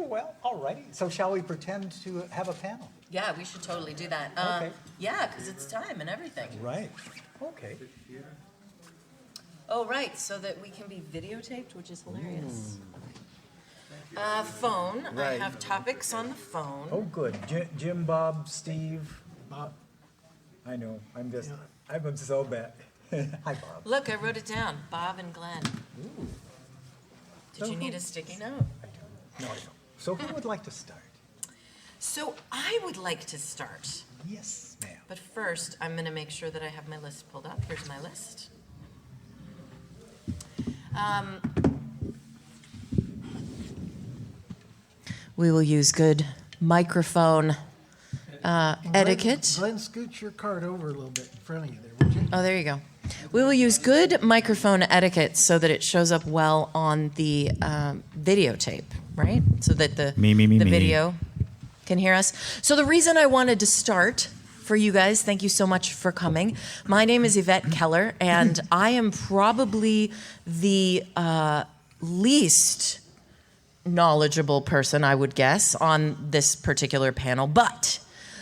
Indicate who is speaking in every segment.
Speaker 1: well, all righty. So shall we pretend to have a panel?
Speaker 2: Yeah, we should totally do that.
Speaker 1: Okay.
Speaker 2: Yeah, because it's time and everything.
Speaker 1: Right. Okay.
Speaker 2: Oh, right, so that we can be videotaped, which is hilarious. Phone.
Speaker 1: Right.
Speaker 2: I have topics on the phone.
Speaker 1: Oh, good. Jim, Bob, Steve. Bob. I know. I'm so bad. Hi, Bob.
Speaker 2: Look, I wrote it down. Bob and Glenn.
Speaker 1: Ooh.
Speaker 2: Did you need a sticky note?
Speaker 1: I don't. No, I don't. So who would like to start?
Speaker 2: So I would like to start.
Speaker 1: Yes, ma'am.
Speaker 2: But first, I'm going to make sure that I have my list pulled up. Here's my list. We will use good microphone etiquette.
Speaker 3: Glenn, scoot your card over a little bit in front of you there, would you?
Speaker 2: Oh, there you go. We will use good microphone etiquette so that it shows up well on the videotape, right? So that the video can hear us. So the reason I wanted to start for you guys, thank you so much for coming. My name is Yvette Keller, and I am probably the least knowledgeable person, I would guess, on this particular panel. But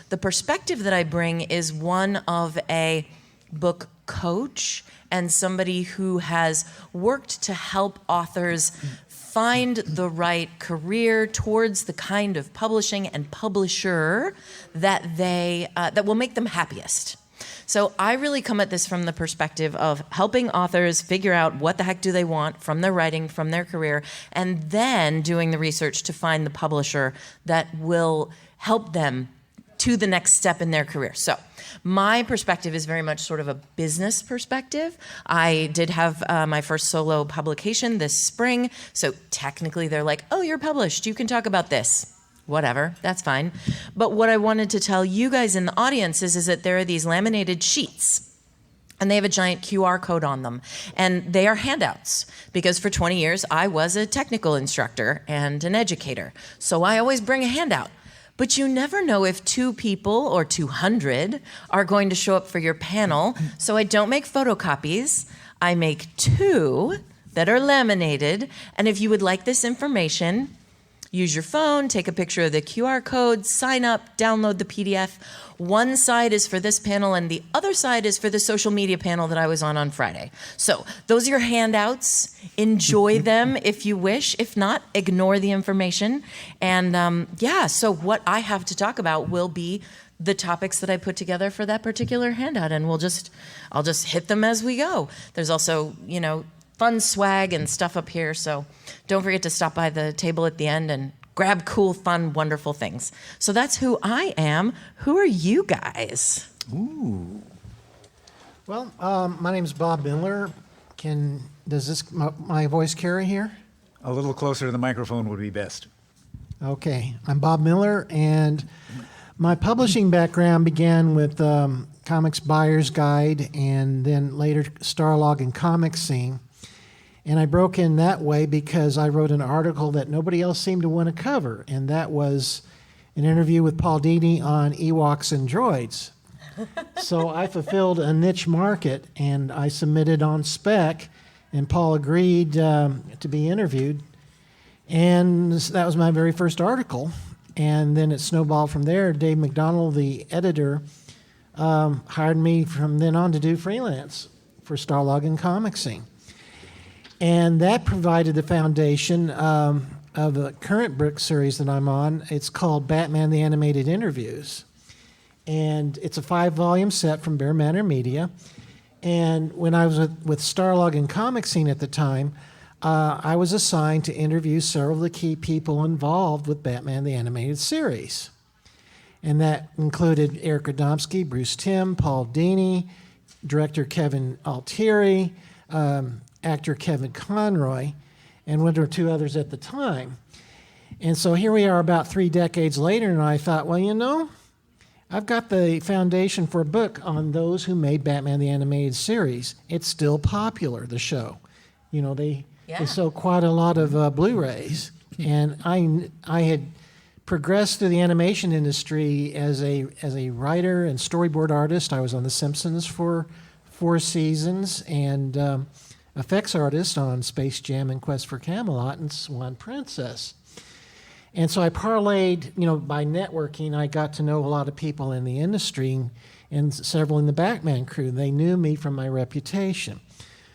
Speaker 2: the perspective that I bring is one of a book coach and somebody who has worked to help authors find the right career towards the kind of publishing and publisher that that will make them happiest. So I really come at this from the perspective of helping authors figure out what the heck do they want from their writing, from their career, and then doing the research to find the publisher that will help them to the next step in their career. So my perspective is very much sort of a business perspective. I did have my first solo publication this spring, so technically they're like, oh, you're published, you can talk about this. Whatever, that's fine. But what I wanted to tell you guys in the audience is that there are these laminated sheets, and they have a giant QR code on them. And they are handouts, because for 20 years I was a technical instructor and an educator. So I always bring a handout. But you never know if 2 people or 200 are going to show up for your panel. So I don't make photocopies. I make 2 that are laminated. And if you would like this information, use your phone, take a picture of the QR code, sign up, download the PDF. One side is for this panel, and the other side is for the social media panel that I was on Friday. So those are your handouts. Enjoy them if you wish. If not, ignore the information. And so what I have to talk about will be the topics that I put together for that particular handout, and I'll just hit them as we go. There's also, fun swag and stuff up here, so don't forget to stop by the table at the end and grab cool, fun, wonderful things. So that's who I am. Who are you guys?
Speaker 1: Ooh.
Speaker 3: Well, my name's Bob Miller. Does my voice carry here?
Speaker 1: A little closer to the microphone would be best.
Speaker 3: Okay, I'm Bob Miller, and my publishing background began with Comics Buyer's Guide, and then later Starlog and Comic Scene. And I broke in that way because I wrote an article that nobody else seemed to want to cover, and that was an interview with Paul Dini on Ewoks and droids. So I fulfilled a niche market, and I submitted on spec, and Paul agreed to be interviewed. And that was my very first article. And then it snowballed from there. Dave McDonald, the editor, hired me from then on to do freelance for Starlog and Comic Scene. And that provided the foundation of the current book series that I'm on. It's called Batman the Animated Interviews. And it's a 5-volume set from Bear Manor Media. And when I was with Starlog and Comic Scene at the time, I was assigned to interview several of the key people involved with Batman the Animated Series. And that included Eric Radomski, Bruce Timm, Paul Dini, director Kevin Altieri, actor Kevin Conroy, and 1 or 2 others at the time. And so here we are about 3 decades later, and I thought, well, I've got the foundation for a book on those who made Batman the Animated Series. It's still popular, the show. They sold quite a lot of Blu-rays. And I had progressed through the animation industry as a writer and storyboard artist. I was on The Simpsons for 4 seasons, and effects artist on Space Jam and Quest for Camelot and Swan Princess. And so I parlayed, by networking, I got to know a lot of people in the industry and several in the Batman crew. They knew me from my reputation.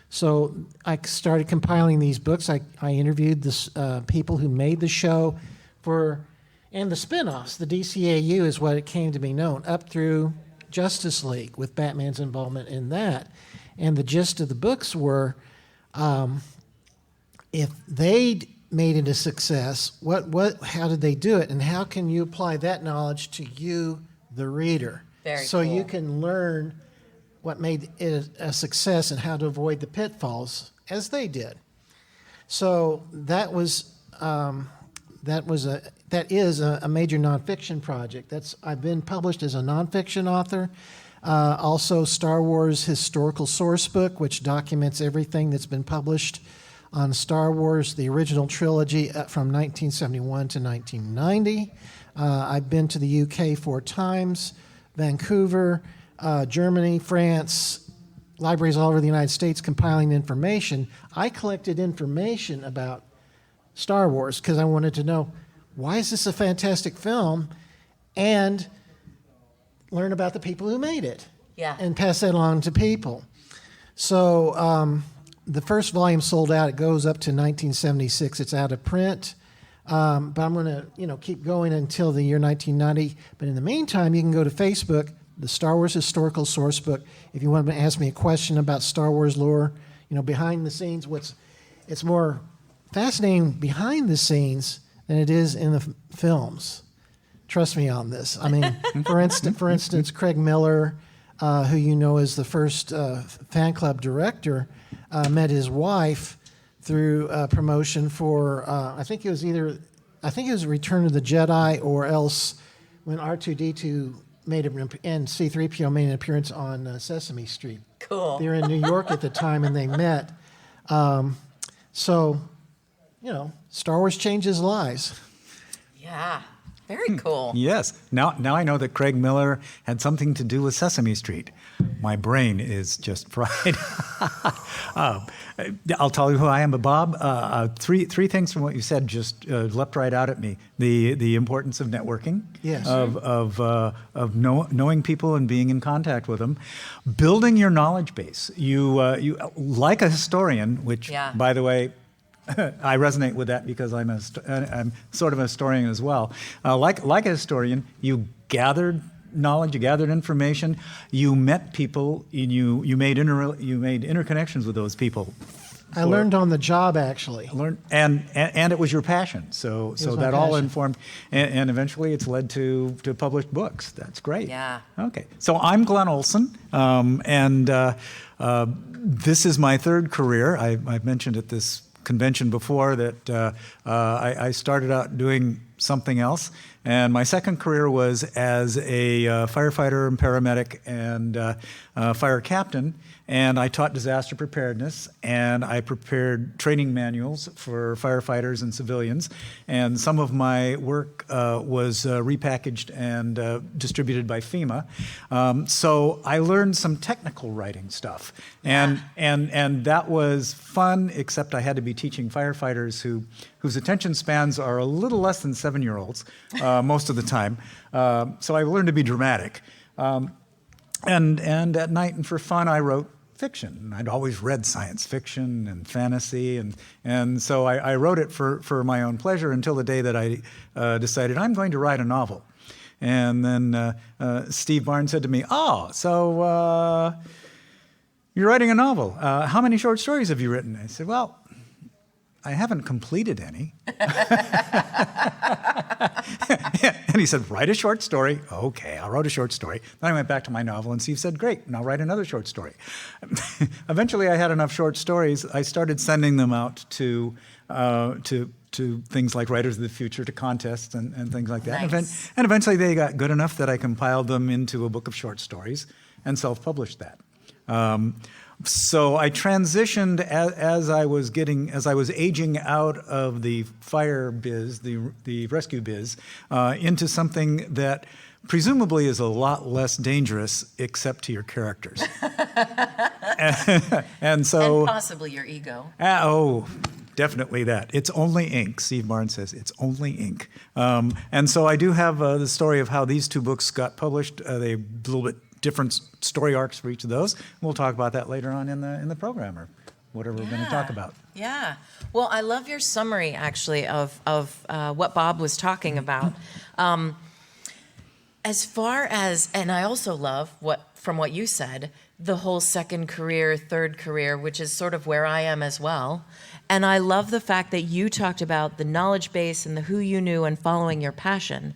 Speaker 3: So I started compiling these books. I interviewed the people who made the show and the spinoffs. The DCAU is what it came to be known, up through Justice League with Batman's involvement in that. And the gist of the books were, if they made it a success, how did they do it, and how can you apply that knowledge to you, the reader?
Speaker 2: Very
Speaker 3: so
Speaker 2: cool.
Speaker 3: You can learn what made it a success and how to avoid the pitfalls as they did. So that is a major nonfiction project. I've been published as a nonfiction author. Also, Star Wars Historical Source Book, which documents everything that's been published on Star Wars, the original trilogy from 1971 to 1990. I've been to the UK 4 times, Vancouver, Germany, France, libraries all over the United States compiling information. I collected information about Star Wars because I wanted to know, why is this a fantastic film? And learn about the people who made it.
Speaker 2: Yeah.
Speaker 3: And pass that along to people. So the first volume sold out. It goes up to 1976. It's out of print. But I'm going to, keep going until the year 1990. But in the meantime, you can go to Facebook, the Star Wars Historical Source Book. If you want to ask me a question about Star Wars lore, behind the scenes, it's more fascinating behind the scenes than it is in the films. Trust me on this. I mean, for instance, Craig Miller, who is the first fan club director, met his wife through promotion for I think it was Return of the Jedi, or else when R2D2 and C-3PO made an appearance on Sesame Street.
Speaker 2: Cool.
Speaker 3: They were in New York at the time, and they met. So, Star Wars changes lives.
Speaker 2: Yeah. Very cool.
Speaker 1: Yes. Now I know that Craig Miller had something to do with Sesame Street. My brain is just fried. I'll tell you who I am, but Bob, three things from what you said just leapt right out at me. The importance of networking,
Speaker 3: yes,
Speaker 1: of knowing people and being in contact with them, building your knowledge base. You like a historian, which, by the way, I resonate with that because I'm sort of a historian as well. Like a historian, you gathered knowledge, you gathered information, you met people, and you made interconnections with those people.
Speaker 3: I learned on the job, actually.
Speaker 1: And it was your passion. So that all informed, and eventually it's led to published books. That's great.
Speaker 2: Yeah.
Speaker 1: Okay. So I'm Glenn Olson, and this is my third career. I've mentioned at this convention before that I started out doing something else, and my second career was as a firefighter and paramedic and fire captain, and I taught disaster preparedness, and I prepared training manuals for firefighters and civilians, and some of my work was repackaged and distributed by FEMA. So I learned some technical writing stuff, and that was fun, except I had to be teaching firefighters whose attention spans are a little less than 7-year-olds most of the time. So I learned to be dramatic. And at night and for fun, I wrote fiction. I'd always read science fiction and fantasy, and so I wrote it for my own pleasure until the day that I decided I'm going to write a novel. And then Steve Barnes said to me, so you're writing a novel. How many short stories have you written? I said, well, I haven't completed any. And he said, write a short story. Okay, I wrote a short story. Then I went back to my novel, and Steve said, great, now write another short story. Eventually, I had enough short stories. I started sending them out to things like Writers of the Future, to contests and things like that.
Speaker 2: Nice.
Speaker 1: And eventually, they got good enough that I compiled them into a book of short stories and self-published that. So I transitioned as I was aging out of the fire biz, the rescue biz, into something that presumably is a lot less dangerous, except to your characters. and
Speaker 2: possibly your ego.
Speaker 1: Definitely that. It's only ink. Steve Barnes says it's only ink. And so I do have the story of how these two books got published. They a little bit different story arcs for each of those. We'll talk about that later on in the program or whatever we're going to talk about.
Speaker 2: Yeah. Well, I love your summary, actually, of what Bob was talking about. As far as, and I also love from what you said, the whole second career, third career, which is sort of where I am as well. And I love the fact that you talked about the knowledge base and the who you knew and following your passion,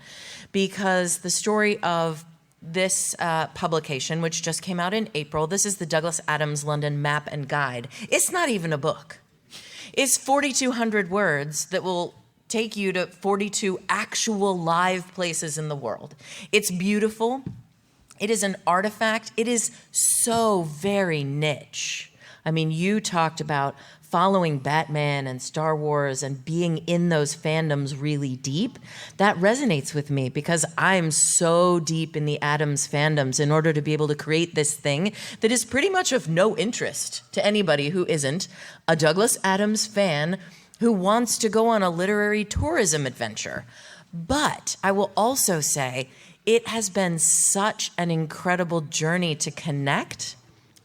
Speaker 2: because the story of this publication, which just came out in April, this is the Douglas Adams London Map and Guide. It's not even a book. It's 4,200 words that will take you to 42 actual live places in the world. It's beautiful. It is an artifact. It is so very niche. I mean, you talked about following Batman and Star Wars and being in those fandoms really deep. That resonates with me because I'm so deep in the Adams fandoms in order to be able to create this thing that is pretty much of no interest to anybody who isn't a Douglas Adams fan who wants to go on a literary tourism adventure. But I will also say it has been such an incredible journey to connect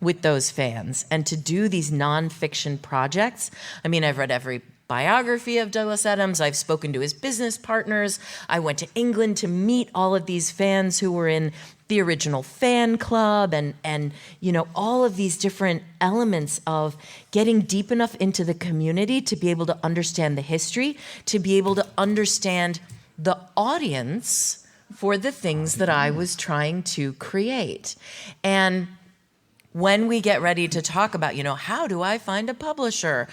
Speaker 2: with those fans and to do these nonfiction projects. I mean, I've read every biography of Douglas Adams. I've spoken to his business partners. I went to England to meet all of these fans who were in the original fan club and you know, all of these different elements of getting deep enough into the community to be able to understand the history, to be able to understand the audience for the things that I was trying to create. And when we get ready to talk about, you know, how do I find a publisher?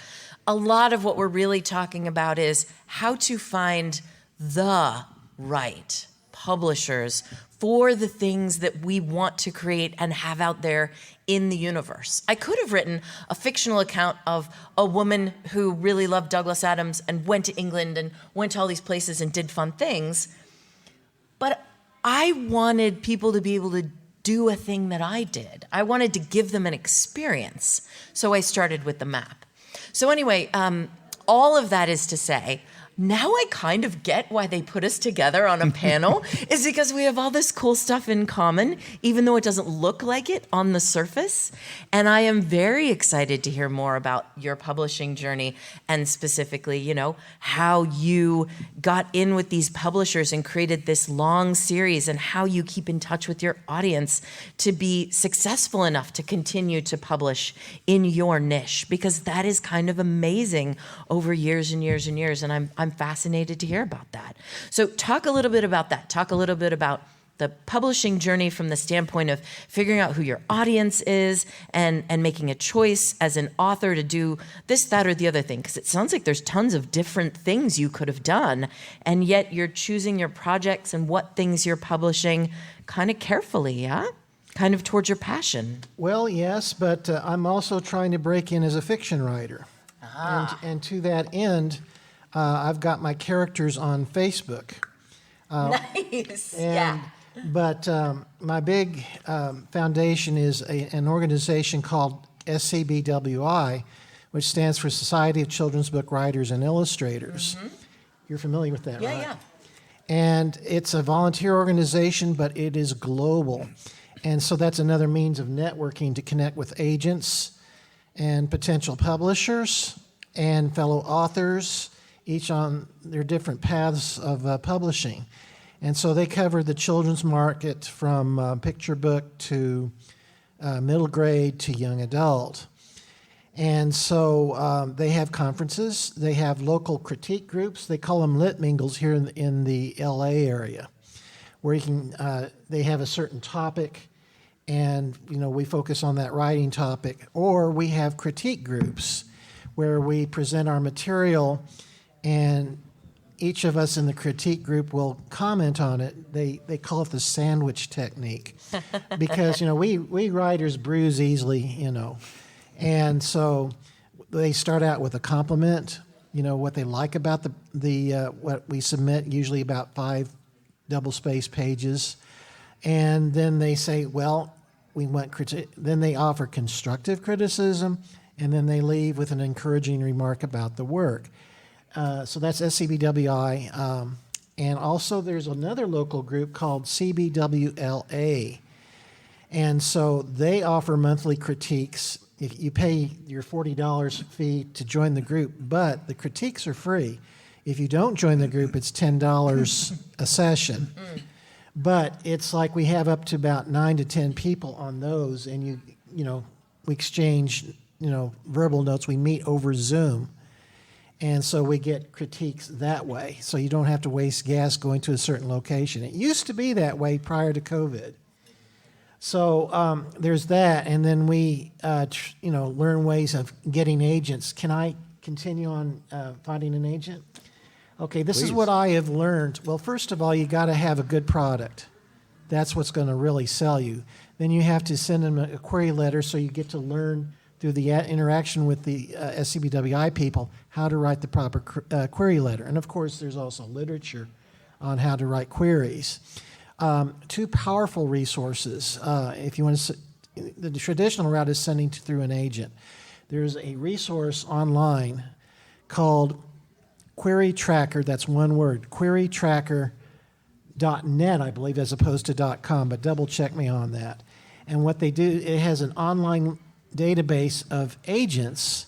Speaker 2: A lot of what we're really talking about is how to find the right publishers for the things that we want to create and have out there in the universe. I could have written a fictional account of a woman who really loved Douglas Adams and went to England and went to all these places and did fun things. But I wanted people to be able to do a thing that I did. I wanted to give them an experience. So I started with the map. So anyway, all of that is to say, now I kind of get why they put us together on a panel, is because we have all this cool stuff in common, even though it doesn't look like it on the surface. And I am very excited to hear more about your publishing journey and specifically, you know, how you got in with these publishers and created this long series and how you keep in touch with your audience to be successful enough to continue to publish in your niche, because that is kind of amazing over years and years and years. And I'm fascinated to hear about that. So talk a little bit about that. Talk a little bit about the publishing journey from the standpoint of figuring out who your audience is and making a choice as an author to do this, that, or the other thing. Because it sounds like there's tons of different things you could have done, and yet you're choosing your projects and what things you're publishing kind of carefully, yeah? Kind of towards your passion.
Speaker 3: Well, yes, but I'm also trying to break in as a fiction writer. And to that end, I've got my characters on Facebook.
Speaker 2: Nice. Yeah.
Speaker 3: But my big foundation is an organization called SCBWI, which stands for Society of Children's Book Writers and Illustrators. Mm-hmm. You're familiar with that, right?
Speaker 2: Yeah.
Speaker 3: And it's a volunteer organization, but it is global. And so that's another means of networking to connect with agents and potential publishers and fellow authors, each on their different paths of publishing. And so they cover the children's market from picture book to middle grade to young adult. And so they have conferences. They have local critique groups. They call them lit mingles here in the LA area, where you can, they have a certain topic, and we focus on that writing topic. Or we have critique groups where we present our material, and each of us in the critique group will comment on it. They call it the sandwich technique, because we writers bruise easily, and so they start out with a compliment, what they like about the what we submit, usually about 5 double-spaced pages, and then they say, well, we want then they offer constructive criticism, and then they leave with an encouraging remark about the work. So that's SCBWI. And also there's another local group called CBWLA. And so they offer monthly critiques. If you pay your $40 fee to join the group, but the critiques are free. If you don't join the group, it's $10 a session. But it's like we have up to about 9 to 10 people on those, and we exchange, verbal notes. We meet over Zoom. And so we get critiques that way. So you don't have to waste gas going to a certain location. It used to be that way prior to COVID. So there's that. And then we, learn ways of getting agents. Can I continue on finding an agent? Okay, this is what I have learned. Well, first of all, you got to have a good product. That's what's going to really sell you. Then you have to send them a query letter so you get to learn through the interaction with the SCBWI people how to write the proper query letter. And of course, there's also literature on how to write queries. Two powerful resources. If you want to, the traditional route is sending through an agent. There's a resource online called Query Tracker. That's one word, querytracker.net, I believe, as opposed to .com, but double check me on that. And what they do, it has an online database of agents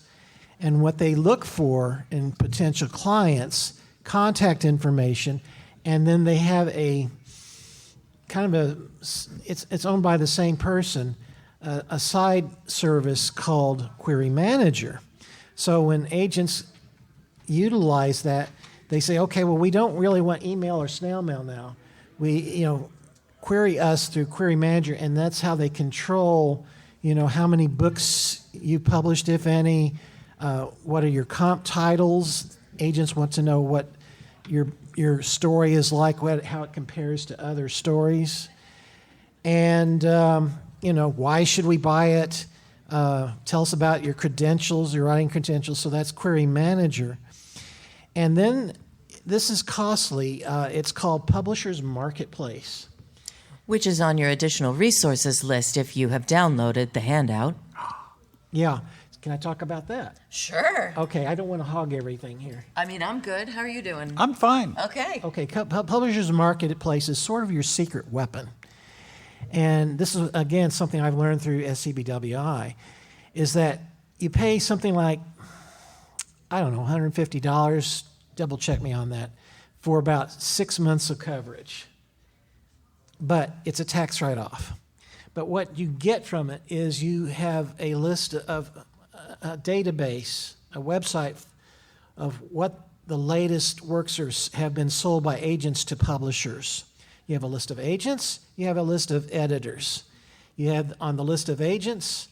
Speaker 3: and what they look for in potential clients, contact information, and then they have a kind of it's owned by the same person, a side service called Query Manager. So when agents utilize that, they say, okay, well, we don't really want email or snail mail now. We, query us through Query Manager, and that's how they control how many books you published, if any, what are your comp titles. Agents want to know what your story is like, how it compares to other stories. And, why should we buy it? Tell us about your credentials, your writing credentials. So that's Query Manager. And then this is costly. It's called Publishers Marketplace.
Speaker 2: Which is on your additional resources list if you have downloaded the handout.
Speaker 3: Yeah. Can I talk about that?
Speaker 2: Sure.
Speaker 3: Okay, I don't want to hog everything here.
Speaker 2: I mean, I'm good. How are you doing?
Speaker 1: I'm fine.
Speaker 2: Okay.
Speaker 3: Okay, Publishers Marketplace is sort of your secret weapon. And this is, again, something I've learned through SCBWI, is that you pay something like, $150, double check me on that, for about 6 months of coverage. But it's a tax write-off. But what you get from it is you have a list of a database, a website of what the latest works have been sold by agents to publishers. You have a list of agents, you have a list of editors. You have on the list of agents,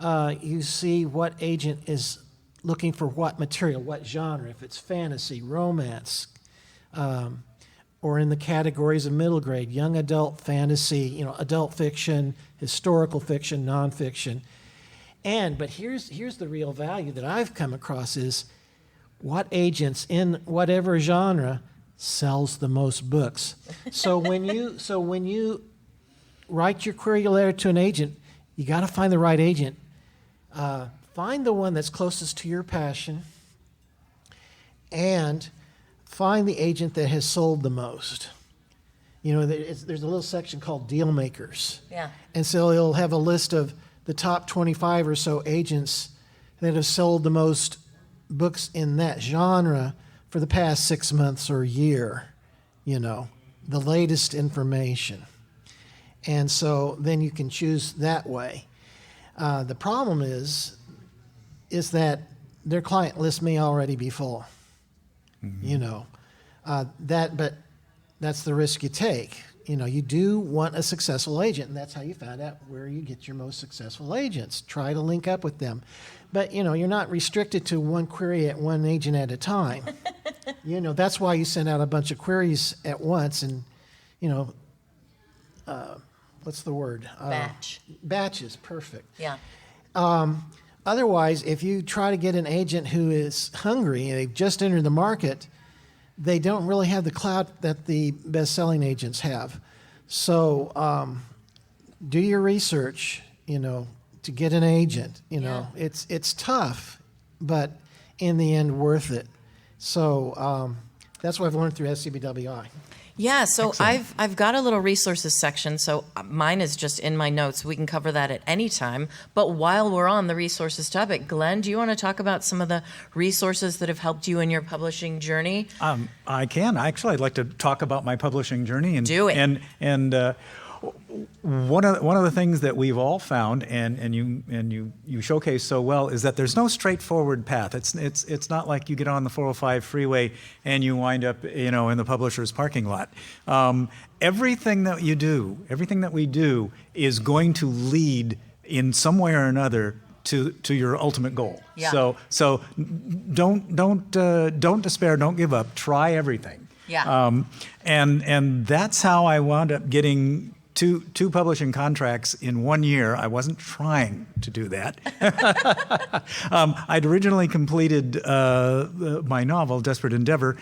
Speaker 3: you see what agent is looking for what material, what genre, if it's fantasy, romance, or in the categories of middle grade, young adult fantasy, adult fiction, historical fiction, nonfiction. But here's the real value that I've come across is what agents in whatever genre sells the most books. So when you write your query letter to an agent, you got to find the right agent. Find the one that's closest to your passion, and find the agent that has sold the most. There's a little section called deal makers.
Speaker 2: Yeah.
Speaker 3: And so it'll have a list of the top 25 or so agents that have sold the most books in that genre for the past 6 months or a year, the latest information. And so then you can choose that way. The problem is that their client list may already be full. But that's the risk you take. You do want a successful agent, and that's how you find out where you get your most successful agents. Try to link up with them. But, you're not restricted to one query at one agent at a time. That's why you send out a bunch of queries at once and, what's the word?
Speaker 2: Batch.
Speaker 3: Batches, perfect.
Speaker 2: Yeah.
Speaker 3: Otherwise, if you try to get an agent who is hungry and they've just entered the market, they don't really have the clout that the best-selling agents have. So do your research, to get an agent.
Speaker 2: Yeah.
Speaker 3: It's tough, but in the end, worth it. So that's what I've learned through SCBWI.
Speaker 2: Yeah, so
Speaker 1: Excellent.
Speaker 2: I've got a little resources section, so mine is just in my notes. We can cover that at any time. But while we're on the resources topic, Glenn, do you want to talk about some of the resources that have helped you in your publishing journey?
Speaker 1: I can. Actually, I'd like to talk about my publishing journey. And,
Speaker 2: Do it.
Speaker 1: And one of the things that we've all found, and you showcase so well, is that there's no straightforward path. It's not like you get on the 405 freeway and you wind up in the publisher's parking lot. Everything that we do, is going to lead in some way or another to your ultimate goal.
Speaker 2: Yeah.
Speaker 1: So don't despair. Don't give up. Try everything.
Speaker 2: Yeah.
Speaker 1: And that's how I wound up getting two publishing contracts in 1 year. I wasn't trying to do that. I'd originally completed my novel, Desperate Endeavor,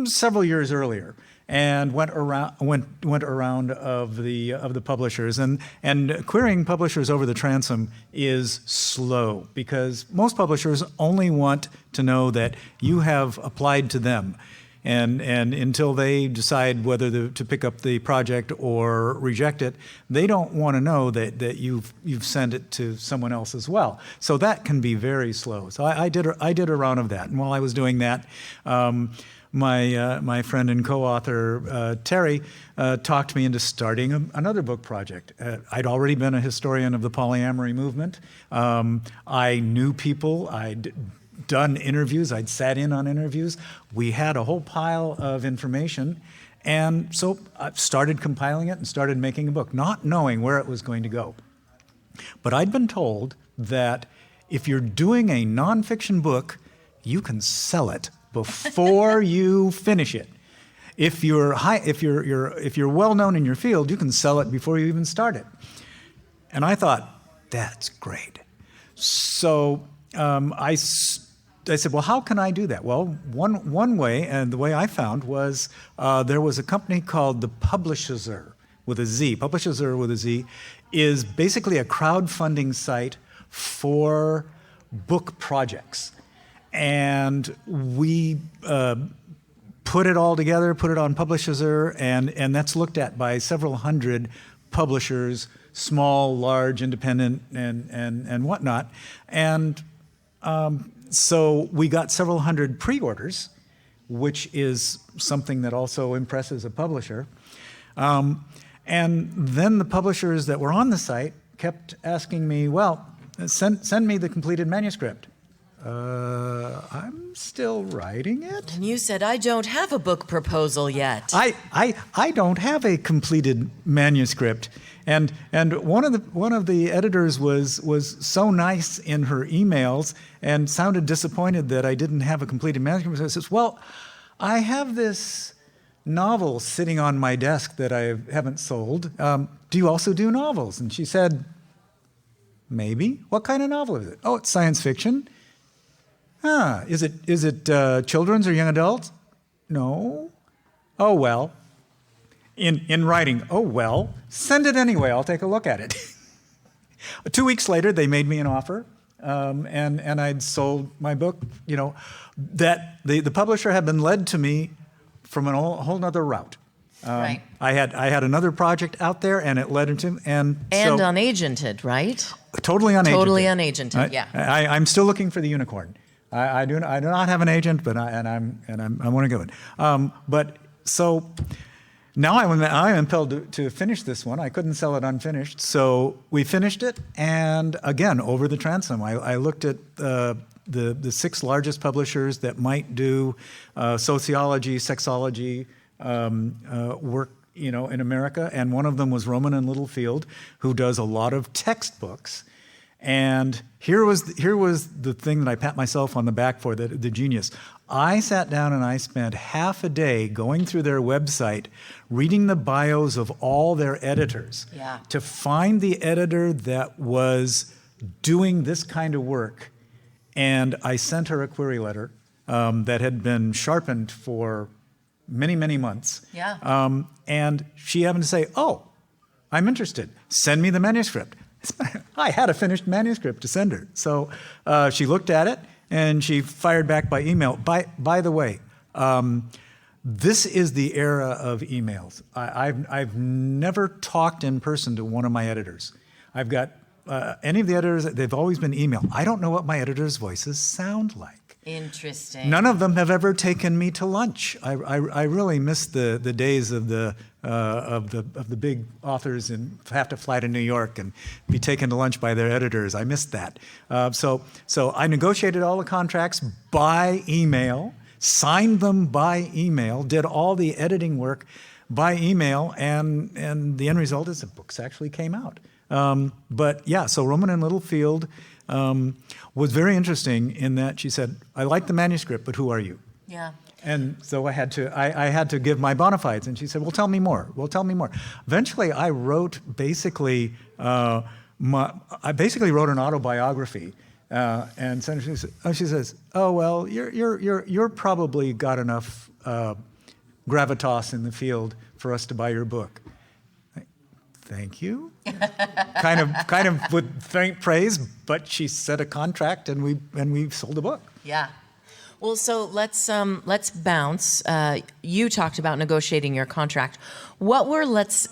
Speaker 1: several years earlier, and went around of the publishers, and querying publishers over the transom is slow, because most publishers only want to know that you have applied to them. And until they decide whether to pick up the project or reject it, they don't want to know that you've sent it to someone else as well. So that can be very slow. So I did a round of that, and while I was doing that, my friend and co-author Terry talked me into starting another book project. I'd already been a historian of the polyamory movement. I knew people. I'd done interviews. I'd sat in on interviews. We had a whole pile of information. And so I started compiling it and started making a book, not knowing where it was going to go. But I'd been told that if you're doing a nonfiction book, you can sell it before you finish it. If you're well known in your field, you can sell it before you even start it. And I thought, that's great. So I said, well, how can I do that? Well, one way, and the way I found, was there was a company called the Publisher with a Z. Publisher with a Z is basically a crowdfunding site for book projects. And we put it all together, put it on Publisher, and that's looked at by several hundred publishers, small, large, independent, and whatnot. And so we got several hundred pre-orders, which is something that also impresses a publisher. And then the publishers that were on the site kept asking me, well, send me the completed manuscript. I'm still writing it.
Speaker 2: And you said, I don't have a book proposal yet.
Speaker 1: I don't have a completed manuscript. And one of the editors was so nice in her emails and sounded disappointed that I didn't have a completed manuscript. So I says, well, I have this novel sitting on my desk that I haven't sold. Do you also do novels? And she said, maybe. What kind of novel is it? Oh, it's science fiction. Is it children's or young adults? No. Oh, well. In writing, oh, well, send it anyway. I'll take a look at it. 2 weeks later, they made me an offer, and I'd sold my book. That the publisher had been led to me from a whole nother route.
Speaker 2: Right.
Speaker 1: I had another project out there, and it led into
Speaker 2: and unagented, right?
Speaker 1: Totally unagented.
Speaker 2: Totally unagented. Yeah.
Speaker 1: I'm still looking for the unicorn. I do not have an agent, but I want to go it. But so now I am impelled to finish this one. I couldn't sell it unfinished, so we finished it. And again, over the transom, I looked at the 6 largest publishers that might do sociology, sexology work, in America, and one of them was Rowman and Littlefield, who does a lot of textbooks. And here was the thing that I pat myself on the back for, the genius. I sat down and I spent half a day going through their website, reading the bios of all their editors, to find the editor that was doing this kind of work. And I sent her a query letter that had been sharpened for many, many months.
Speaker 2: Yeah.
Speaker 1: And she happened to say, oh, I'm interested. Send me the manuscript. I had a finished manuscript to send her. So she looked at it, and she fired back by email. By the way, this is the era of emails. I've never talked in person to one of my editors. I've got any of the editors, they've always been email. I don't know what my editors' voices sound like.
Speaker 2: Interesting.
Speaker 1: None of them have ever taken me to lunch. I really miss the days of the big authors and have to fly to New York and be taken to lunch by their editors. I missed that. So I negotiated all the contracts by email, signed them by email, did all the editing work by email, and the end result is the books actually came out. But yeah, so Roman and Littlefield was very interesting in that she said, I like the manuscript, but who are you?
Speaker 2: Yeah.
Speaker 1: And so I had to give my bona fides, and she said, well, tell me more. Eventually, I wrote basically, I basically wrote an autobiography, and she says, oh, well, you're probably got enough gravitas in the field for us to buy your book. Thank you. kind of with faint praise, but she set a contract, and we sold the book.
Speaker 2: Yeah. Well, so let's bounce. You talked about negotiating your contract. What were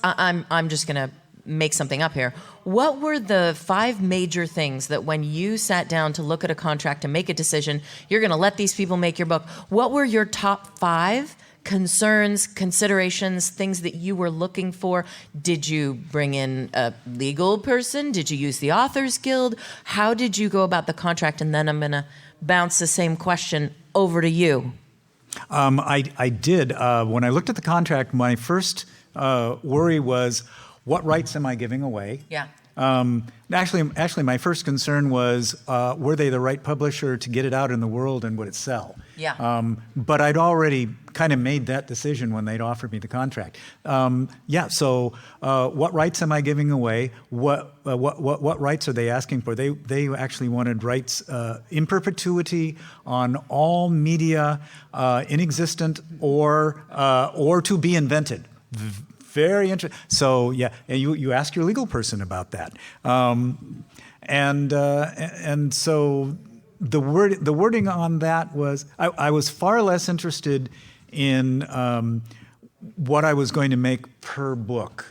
Speaker 2: I'm just gonna make something up here. What were the 5 major things that when you sat down to look at a contract and make a decision, you're gonna let these people make your book? What were your top 5 concerns, considerations, things that you were looking for? Did you bring in a legal person? Did you use the Authors Guild? How did you go about the contract? And then I'm going to bounce the same question over to you.
Speaker 1: I did. When I looked at the contract, my first worry was, what rights am I giving away?
Speaker 2: Yeah.
Speaker 1: Actually, my first concern was, were they the right publisher to get it out in the world, and would it sell?
Speaker 2: Yeah.
Speaker 1: But I'd already kind of made that decision when they'd offered me the contract. So what rights am I giving away? What rights are they asking for? They actually wanted rights in perpetuity on all media in existent or to be invented. Very interesting. So yeah, and you ask your legal person about that, and so the wording on that was I was far less interested in what I was going to make per book,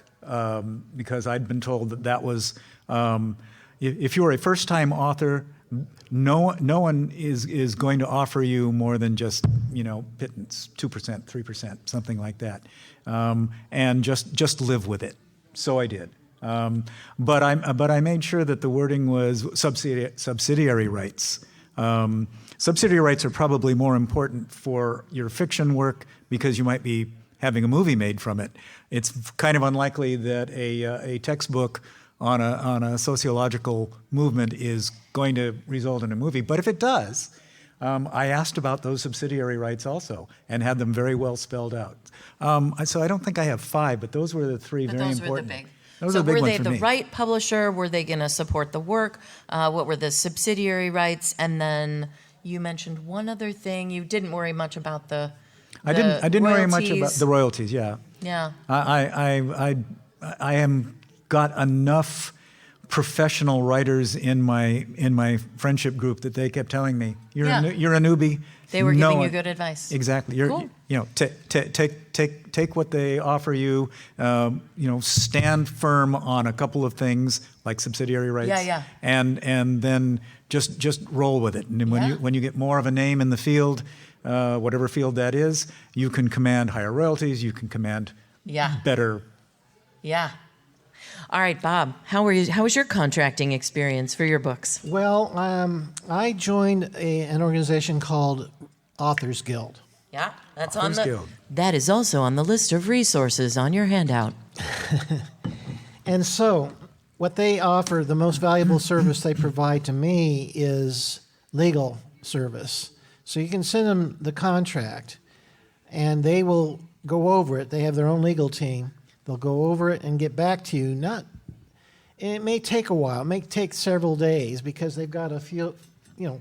Speaker 1: because I'd been told that was if you're a first-time author, no one is going to offer you more than just pittance, 2%, 3%, something like that, and just live with it. So I did, but I made sure that the wording was subsidiary rights. Subsidiary rights are probably more important for your fiction work because you might be having a movie made from it. It's kind of unlikely that a textbook on a sociological movement is going to result in a movie. But if it does, I asked about those subsidiary rights also and had them very well spelled out. So I don't think I have 5, but those were the 3 very important.
Speaker 2: Were the big.
Speaker 1: Those
Speaker 2: so
Speaker 1: are the big
Speaker 2: were
Speaker 1: ones
Speaker 2: they
Speaker 1: for
Speaker 2: the
Speaker 1: me.
Speaker 2: right publisher? Were they going to support the work? What were the subsidiary rights? And then you mentioned one other thing. You didn't worry much about the
Speaker 1: I didn't worry much about
Speaker 2: royalties.
Speaker 1: the royalties. Yeah.
Speaker 2: Yeah.
Speaker 1: I am got enough professional writers in my friendship group that they kept telling me, you're a newbie.
Speaker 2: They were giving you good advice.
Speaker 1: Exactly.
Speaker 2: Cool.
Speaker 1: Take what they offer you. Stand firm on a couple of things like subsidiary rights.
Speaker 2: Yeah.
Speaker 1: And then just roll with it. And then when you get more of a name in the field, whatever field that is, you can command higher royalties. You can command better.
Speaker 2: Yeah. All right, Bob. How was your contracting experience for your books?
Speaker 3: Well, I joined an organization called Authors Guild.
Speaker 2: Yeah, that's
Speaker 1: Authors Guild.
Speaker 2: That is also on the list of resources on your handout.
Speaker 3: And so, what they offer, the most valuable service they provide to me is legal service. So you can send them the contract, and they will go over it. They have their own legal team. They'll go over it and get back to you. It may take a while. It may take several days because they've got a few,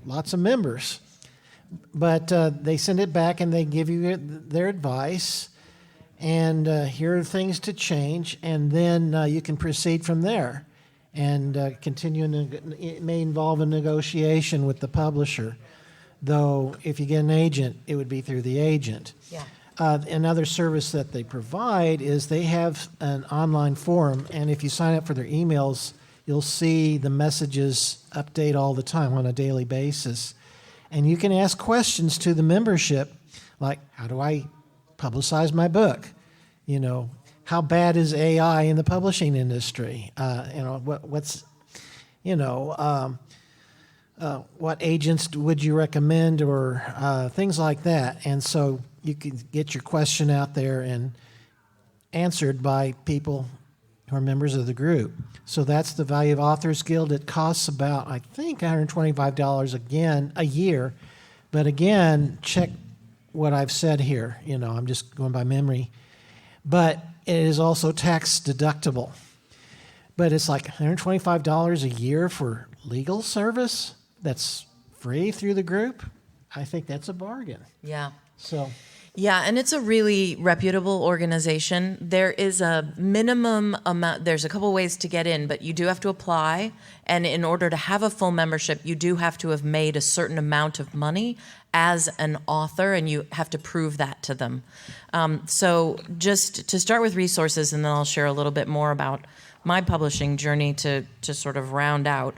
Speaker 3: lots of members. But they send it back and they give you their advice. And here are things to change. And then you can proceed from there. and it may involve a negotiation with the publisher. Though if you get an agent, it would be through the agent.
Speaker 2: Yeah.
Speaker 3: Another service that they provide is they have an online forum, and if you sign up for their emails, you'll see the messages update all the time on a daily basis. And you can ask questions to the membership, like, how do I publicize my book? You know, how bad is AI in the publishing industry? What agents would you recommend, or things like that. And so you can get your question out there and answered by people who are members of the group. So that's the value of Authors Guild. It costs about, I think, $125 again a year. But again, check what I've said here. You know, I'm just going by memory. But it is also tax deductible. But it's like $125 a year for legal service that's free through the group. I think that's a bargain.
Speaker 2: Yeah.
Speaker 3: So,
Speaker 2: yeah, and it's a really reputable organization. There is a minimum amount. There's a couple ways to get in, but you do have to apply. And in order to have a full membership, you do have to have made a certain amount of money as an author, and you have to prove that to them. So just to start with resources, and then I'll share a little bit more about my publishing journey to sort of round out.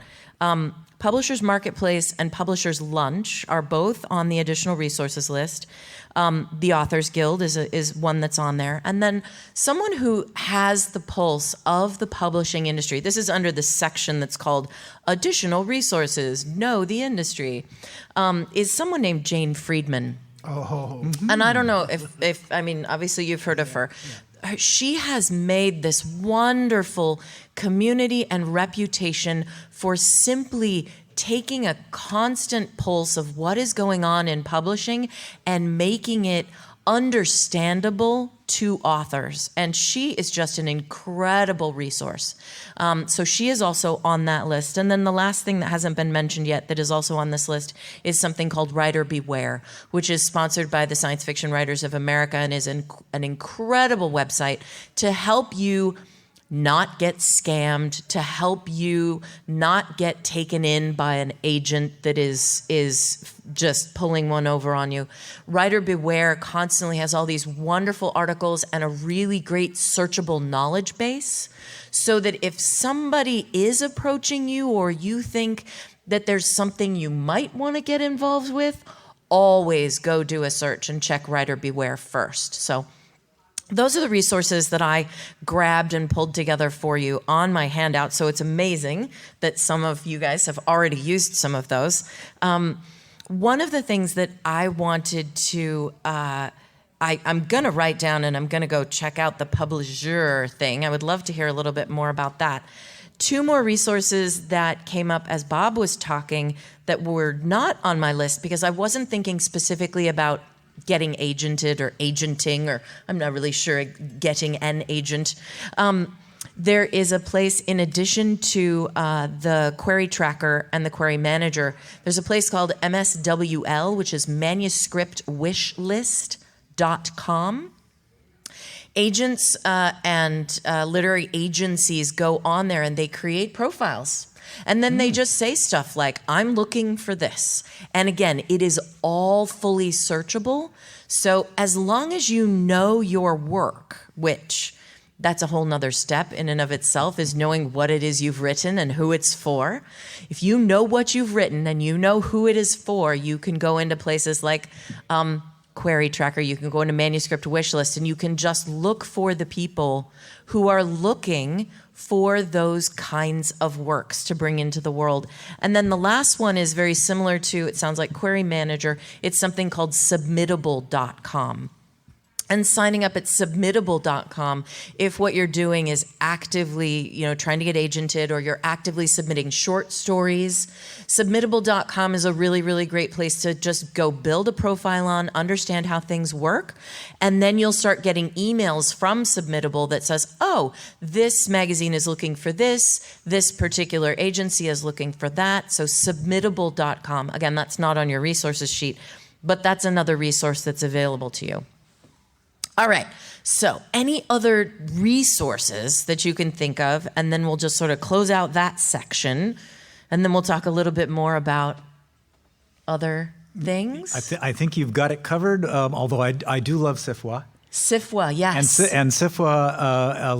Speaker 2: Publishers Marketplace and Publishers Lunch are both on the additional resources list. The Authors Guild is one that's on there. And then someone who has the pulse of the publishing industry, this is under the section that's called Additional Resources, Know the Industry, is someone named Jane Friedman.
Speaker 3: Oh.
Speaker 2: And I don't know if I mean, obviously you've heard of her. She has made this wonderful community and reputation for simply taking a constant pulse of what is going on in publishing and making it understandable to authors. And she is just an incredible resource. So she is also on that list. And then the last thing that hasn't been mentioned yet that is also on this list is something called Writer Beware, which is sponsored by the Science Fiction Writers of America and is an incredible website to help you not get scammed, to help you not get taken in by an agent that is just pulling one over on you. Writer Beware constantly has all these wonderful articles and a really great searchable knowledge base, so that if somebody is approaching you or you think that there's something you might want to get involved with, always go do a search and check Writer Beware first. So those are the resources that I grabbed and pulled together for you on my handout. So it's amazing that some of you guys have already used some of those. One of the things that I wanted to, I'm going to write down, and I'm going to go check out the publisher thing. I would love to hear a little bit more about that. Two more resources that came up as Bob was talking that were not on my list because I wasn't thinking specifically about getting agented or agenting, or I'm not really sure, getting an agent. There is a place, in addition to the Query Tracker and the Query Manager, there's a place called MSWL, which is manuscriptwishlist.com. Agents and literary agencies go on there and they create profiles. And then they just say stuff like, I'm looking for this. And again, it is all fully searchable. So as long as you know your work, which that's a whole nother step in and of itself, is knowing what it is you've written and who it's for. If you know what you've written and you know who it is for, you can go into places like Query Tracker, you can go into Manuscript Wishlist, and you can just look for the people who are looking for those kinds of works to bring into the world. And then the last one is very similar to, it sounds like Query Manager. It's something called submittable.com. And signing up at submittable.com, if what you're doing is actively, trying to get agented, or you're actively submitting short stories, submittable.com is a really, really great place to just go build a profile on, understand how things work, and then you'll start getting emails from Submittable that says, oh, this magazine is looking for this particular agency is looking for that. So submittable.com. Again, that's not on your resources sheet, but that's another resource that's available to you. All right. So, any other resources that you can think of, and then we'll just sort of close out that section, and then we'll talk a little bit more about other things.
Speaker 1: I think you've got it covered, although I do love SIFWA.
Speaker 2: SIFWA, yes.
Speaker 1: And SIFWA,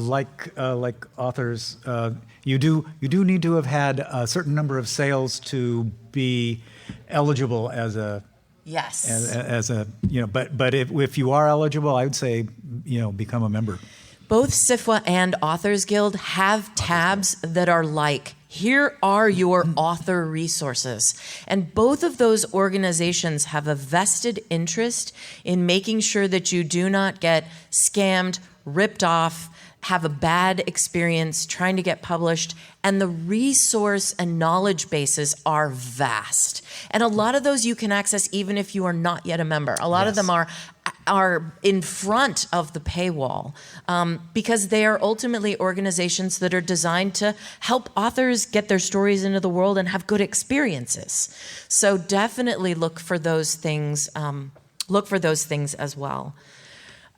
Speaker 1: like authors, you do need to have had a certain number of sales to be eligible as a
Speaker 2: Yes.
Speaker 1: as a but if you are eligible, I would say become a member.
Speaker 2: Both SIFWA and Authors Guild have tabs that are like, here are your author resources. And both of those organizations have a vested interest in making sure that you do not get scammed, ripped off, have a bad experience trying to get published. And the resource and knowledge bases are vast. And a lot of those you can access even if you are not yet a member. A lot of them are in front of the paywall because they are ultimately organizations that are designed to help authors get their stories into the world and have good experiences. So definitely look for those things. Look for those things as well.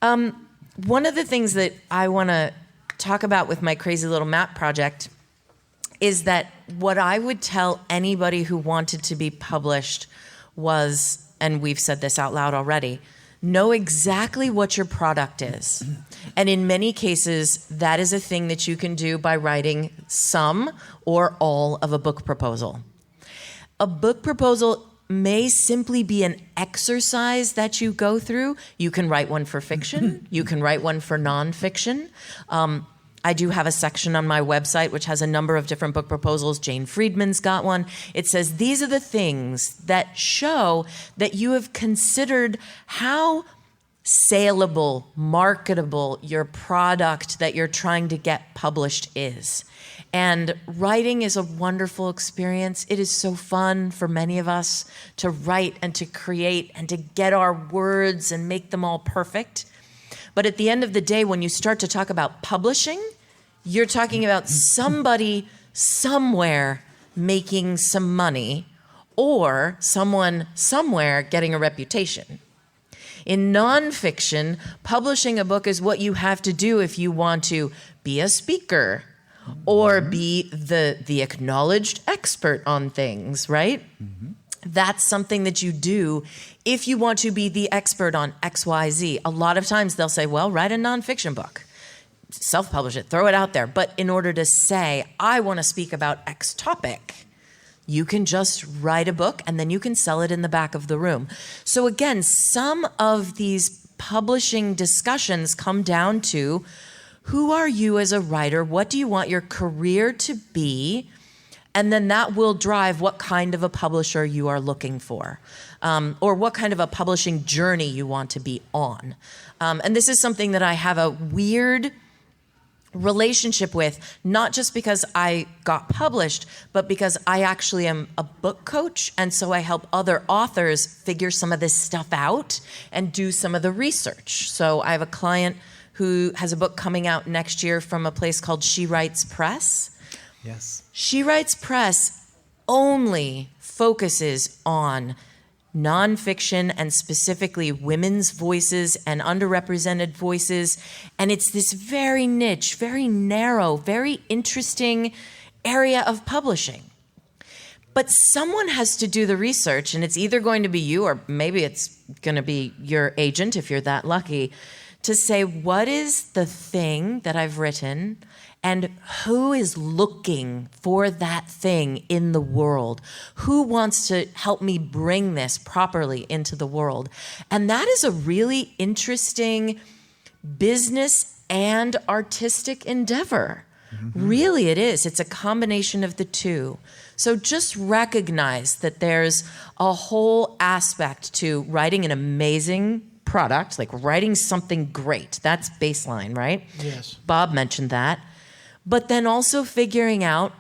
Speaker 2: One of the things that I want to talk about with my Crazy Little Map project is that what I would tell anybody who wanted to be published was, and we've said this out loud already, know exactly what your product is. And in many cases, that is a thing that you can do by writing some or all of a book proposal. A book proposal may simply be an exercise that you go through. You can write one for fiction. You can write one for nonfiction. I do have a section on my website which has a number of different book proposals. Jane Friedman's got one. It says, these are the things that show that you have considered how saleable, marketable your product that you're trying to get published is. And writing is a wonderful experience. It is so fun for many of us to write and to create and to get our words and make them all perfect. But at the end of the day, when you start to talk about publishing, you're talking about somebody somewhere making some money or someone somewhere getting a reputation. In nonfiction, publishing a book is what you have to do if you want to be a speaker or be the acknowledged expert on things, right? Mm-hmm. That's something that you do if you want to be the expert on XYZ. A lot of times they'll say, well, write a nonfiction book, self-publish it, throw it out there. But in order to say, I want to speak about X topic, you can just write a book and then you can sell it in the back of the room. So again, some of these publishing discussions come down to, who are you as a writer? What do you want your career to be? And then that will drive what kind of a publisher you are looking for, or what kind of a publishing journey you want to be on. And this is something that I have a weird relationship with, not just because I got published, but because I actually am a book coach. And so I help other authors figure some of this stuff out and do some of the research. So I have a client who has a book coming out next year from a place called She Writes Press.
Speaker 1: Yes.
Speaker 2: She Writes Press only focuses on nonfiction and specifically women's voices and underrepresented voices. And it's this very niche, very narrow, very interesting area of publishing. But someone has to do the research, and it's either going to be you or maybe it's going to be your agent if you're that lucky, to say, what is the thing that I've written and who is looking for that thing in the world? Who wants to help me bring this properly into the world? And that is a really interesting business and artistic endeavor. Mm-hmm. Really, it is. It's a combination of the two. So just recognize that there's a whole aspect to writing an amazing product, like writing something great. That's baseline, right?
Speaker 3: Yes.
Speaker 2: Bob mentioned that. But then also figuring out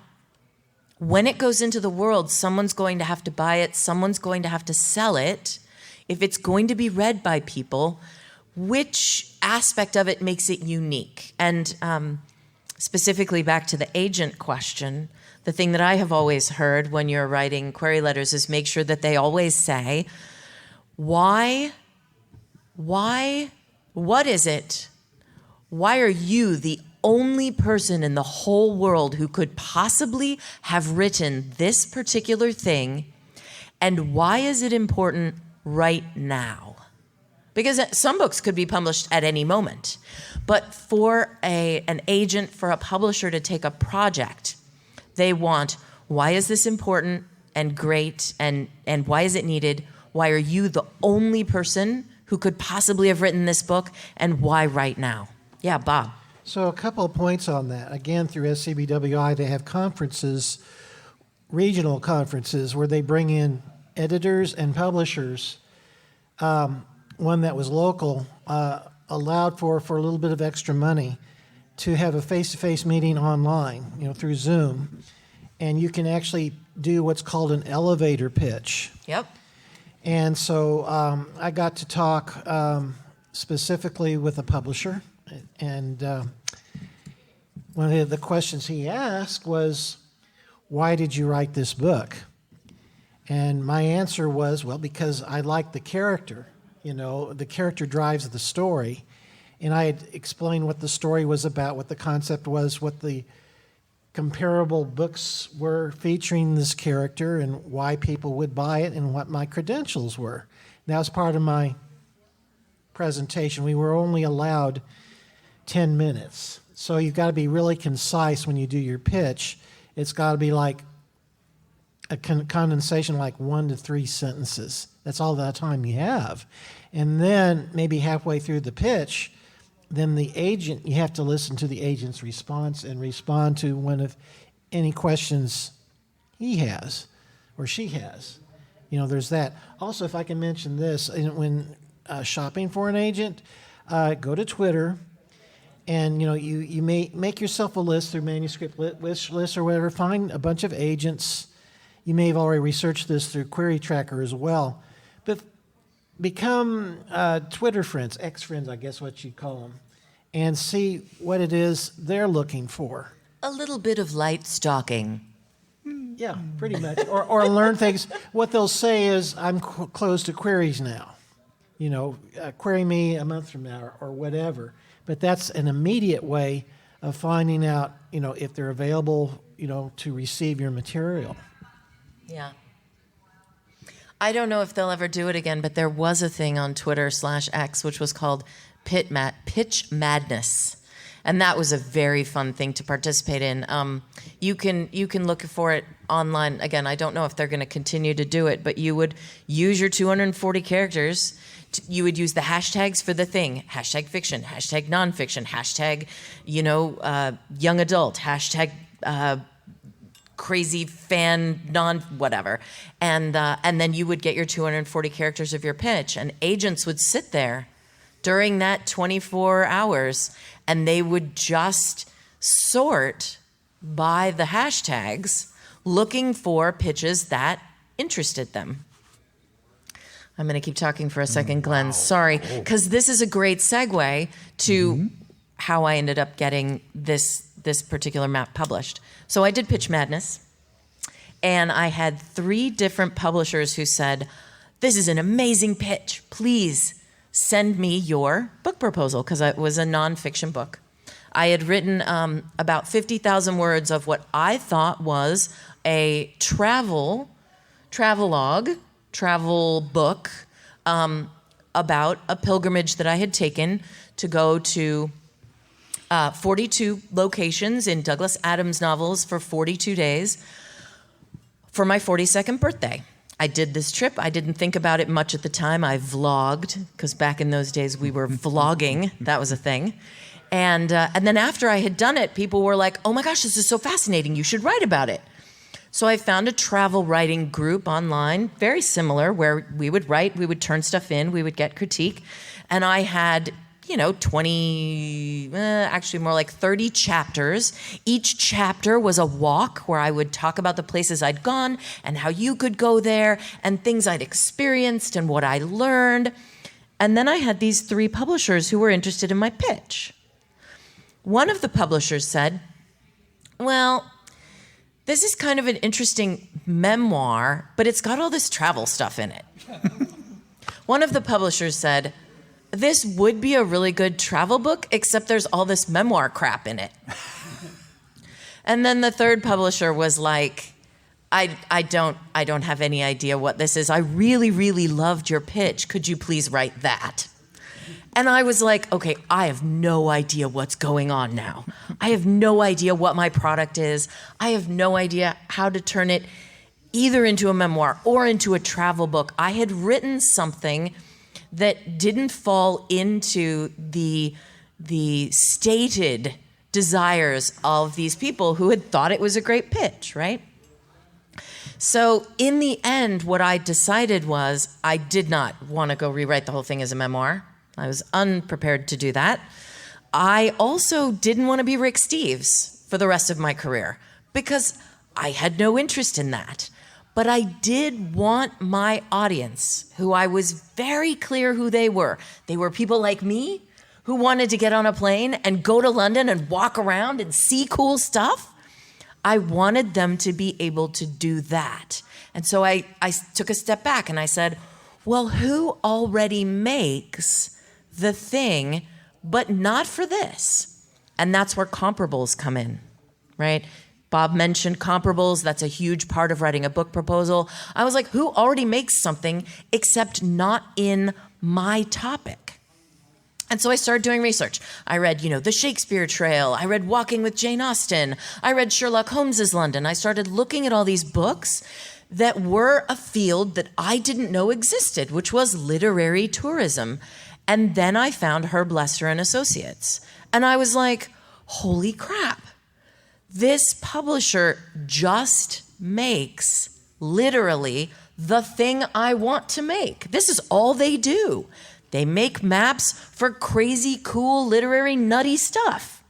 Speaker 2: when it goes into the world, someone's going to have to buy it, someone's going to have to sell it. If it's going to be read by people, which aspect of it makes it unique? And specifically back to the agent question, the thing that I have always heard when you're writing query letters is make sure that they always say, why What is it? Why are you the only person in the whole world who could possibly have written this particular thing? And why is it important right now? Because some books could be published at any moment. But for an agent, for a publisher to take a project, they want, why is this important and great, and why is it needed? Why are you the only person who could possibly have written this book, and why right now? Yeah, Bob.
Speaker 3: So a couple of points on that. Again, through SCBWI, they have conferences, regional conferences, where they bring in editors and publishers. One that was local allowed for a little bit of extra money to have a face-to-face meeting online, through Zoom. And you can actually do what's called an elevator pitch.
Speaker 2: Yep.
Speaker 3: And so I got to talk specifically with a publisher. And one of the questions he asked was, why did you write this book? And my answer was, well, because I like the character. The character drives the story. And I had explained what the story was about, what the concept was, what the comparable books were featuring this character, and why people would buy it, and what my credentials were. That was part of my presentation. We were only allowed 10 minutes. So you've got to be really concise when you do your pitch. It's got to be like a condensation, like 1 to 3 sentences. That's all the time you have. And then maybe halfway through the pitch, then the agent, you have to listen to the agent's response and respond to one of any questions he has or she has. There's that. Also, if I can mention this, when shopping for an agent, go to Twitter, and you may make yourself a list through manuscript wish list or whatever. Find a bunch of agents. You may have already researched this through Query Tracker as well, but become Twitter friends, ex-friends, I guess what you'd call them, and see what it is they're looking for.
Speaker 2: A little bit of light stalking.
Speaker 3: Yeah, pretty much. Or learn things. What they'll say is, I'm closed to queries now. Query me a month from now or whatever. But that's an immediate way of finding out, if they're available, to receive your material.
Speaker 2: Yeah. I don't know if they'll ever do it again, but there was a thing on Twitter/X which was called Pitch Madness. And that was a very fun thing to participate in. You can look for it online. Again, I don't know if they're going to continue to do it, but you would use your 240 characters. You would use the hashtags for the thing: hashtag fiction, hashtag nonfiction, hashtag, young adult, hashtag crazy fan whatever, and then you would get your 240 characters of your pitch, and agents would sit there during that 24 hours, and they would just sort by the hashtags, looking for pitches that interested them. I'm going to keep talking for a second, Glenn. Wow. Sorry, because this is a great segue to how I ended up getting this particular map published. So I did Pitch Madness, and I had 3 different publishers who said, "This is an amazing pitch. Please send me your book proposal," because it was a nonfiction book. I had written about 50,000 words of what I thought was a travel book about a pilgrimage that I had taken to go to 42 locations in Douglas Adams novels for 42 days for my 42nd birthday. I did this trip. I didn't think about it much at the time. I vlogged, because back in those days we were vlogging. That was a thing. And then after I had done it, people were like, "Oh my gosh, this is so fascinating. You should write about it." So I found a travel writing group online, very similar, where we would write, we would turn stuff in, we would get critique. And I had, actually more like 30 chapters. Each chapter was a walk where I would talk about the places I'd gone and how you could go there and things I'd experienced and what I learned. And then I had these 3 publishers who were interested in my pitch. One of the publishers said, "Well, this is kind of an interesting memoir, but it's got all this travel stuff in it." One of the publishers said, this would be a really good travel book, except there's all this memoir crap in it. And then the third publisher was like, I don't have any idea what this is. I really, really loved your pitch. Could you please write that? And I was like, okay, I have no idea what's going on now. I have no idea what my product is. I have no idea how to turn it either into a memoir or into a travel book. I had written something that didn't fall into the stated desires of these people who had thought it was a great pitch, right? So in the end, what I decided was I did not want to go rewrite the whole thing as a memoir. I was unprepared to do that. I also didn't want to be Rick Steves for the rest of my career because I had no interest in that. But I did want my audience, who I was very clear who they were. They were people like me who wanted to get on a plane and go to London and walk around and see cool stuff. I wanted them to be able to do that. And so I took a step back and I said, well, who already makes the thing, but not for this? And that's where comparables come in, right? Bob mentioned comparables. That's a huge part of writing a book proposal. I was like, who already makes something except not in my topic? And so I started doing research. I read, The Shakespeare Trail. I read Walking with Jane Austen. I read Sherlock Holmes's London. I started looking at all these books that were a field that I didn't know existed, which was literary tourism. And then I found Herb Lester and Associates. And I was like, holy crap. This publisher just makes literally the thing I want to make. This is all they do. They make maps for crazy, cool, literary, nutty stuff.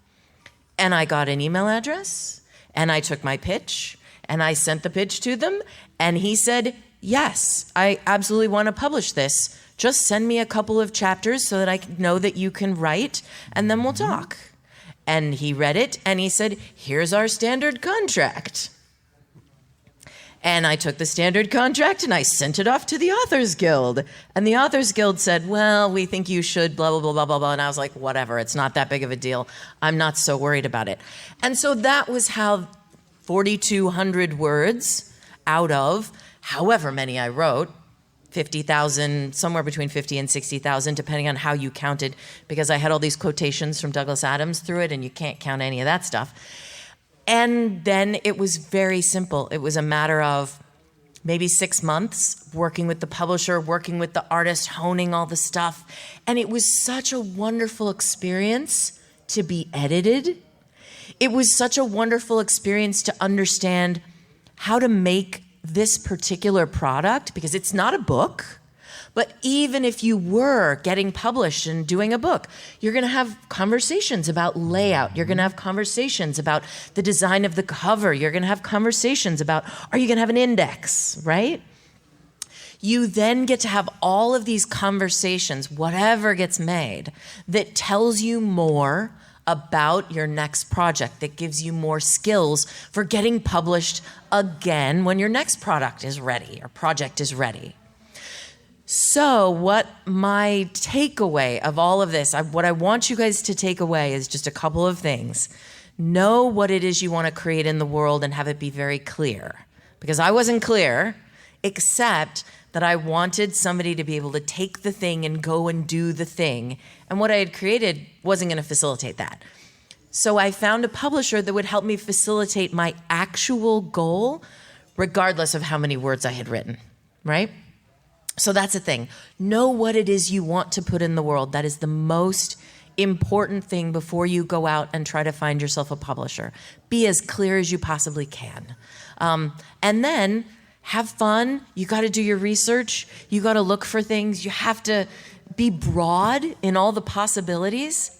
Speaker 2: And I got an email address, and I took my pitch, and I sent the pitch to them, and he said, yes, I absolutely want to publish this. Just send me a couple of chapters so that I know that you can write, and then we'll talk. And he read it, and he said, here's our standard contract. And I took the standard contract, and I sent it off to the Authors Guild. And the Authors Guild said, well, we think you should, blah, blah, blah, blah, blah, blah. And I was like, whatever, it's not that big of a deal. I'm not so worried about it. And so that was how 4,200 words out of however many I wrote, 50,000, somewhere between 50 and 60,000, depending on how you counted, because I had all these quotations from Douglas Adams through it, and you can't count any of that stuff. And then it was very simple. It was a matter of maybe 6 months working with the publisher, working with the artist, honing all the stuff. And it was such a wonderful experience to be edited. It was such a wonderful experience to understand how to make this particular product, because it's not a book. But even if you were getting published and doing a book, you're going to have conversations about layout. You're going to have conversations about the design of the cover. You're going to have conversations about, are you going to have an index, right? You then get to have all of these conversations, whatever gets made, that tells you more about your next project, that gives you more skills for getting published again when your next product is ready or project is ready. So what my takeaway of all of this, what I want you guys to take away is just a couple of things. Know what it is you want to create in the world and have it be very clear. Because I wasn't clear, except that I wanted somebody to be able to take the thing and go and do the thing. And what I had created wasn't going to facilitate that. So I found a publisher that would help me facilitate my actual goal, regardless of how many words I had written, right? So that's the thing. Know what it is you want to put in the world. That is the most important thing before you go out and try to find yourself a publisher. Be as clear as you possibly can. And then have fun. You got to do your research. You got to look for things. You have to be broad in all the possibilities.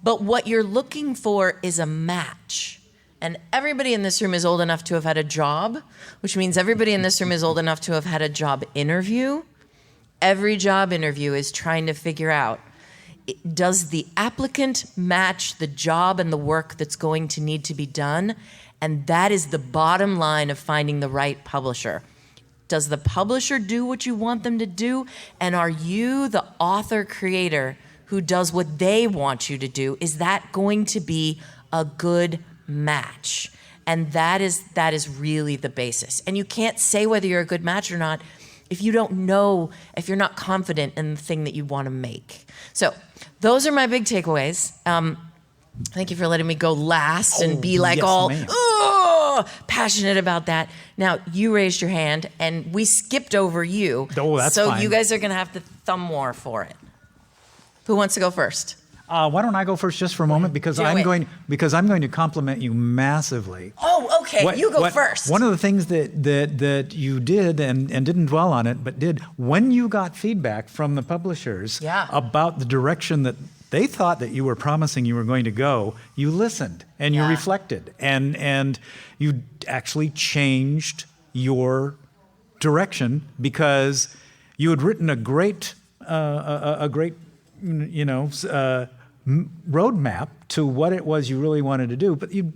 Speaker 2: But what you're looking for is a match. And everybody in this room is old enough to have had a job, which means everybody in this room is old enough to have had a job interview. Every job interview is trying to figure out, does the applicant match the job and the work that's going to need to be done? And that is the bottom line of finding the right publisher. Does the publisher do what you want them to do? And are you the author creator who does what they want you to do? Is that going to be a good match? And that is really the basis. And you can't say whether you're a good match or not if you don't know, if you're not confident in the thing that you want to make. So those are my big takeaways. Thank you for letting me go last and be like passionate about that. Now, you raised your hand, and we skipped over you.
Speaker 1: Oh, that's
Speaker 2: so
Speaker 1: fine.
Speaker 2: you guys are going to have to thumb more for it. Who wants to go first?
Speaker 1: Why don't I go first just for a moment because I'm going to compliment you massively.
Speaker 2: Oh, okay. You go first.
Speaker 1: One of the things that you did and didn't dwell on it, but did when you got feedback from the publishers about the direction that they thought that you were promising you were going to go, you listened and you reflected and you actually changed your direction because you had written a great roadmap to what it was you really wanted to do, but you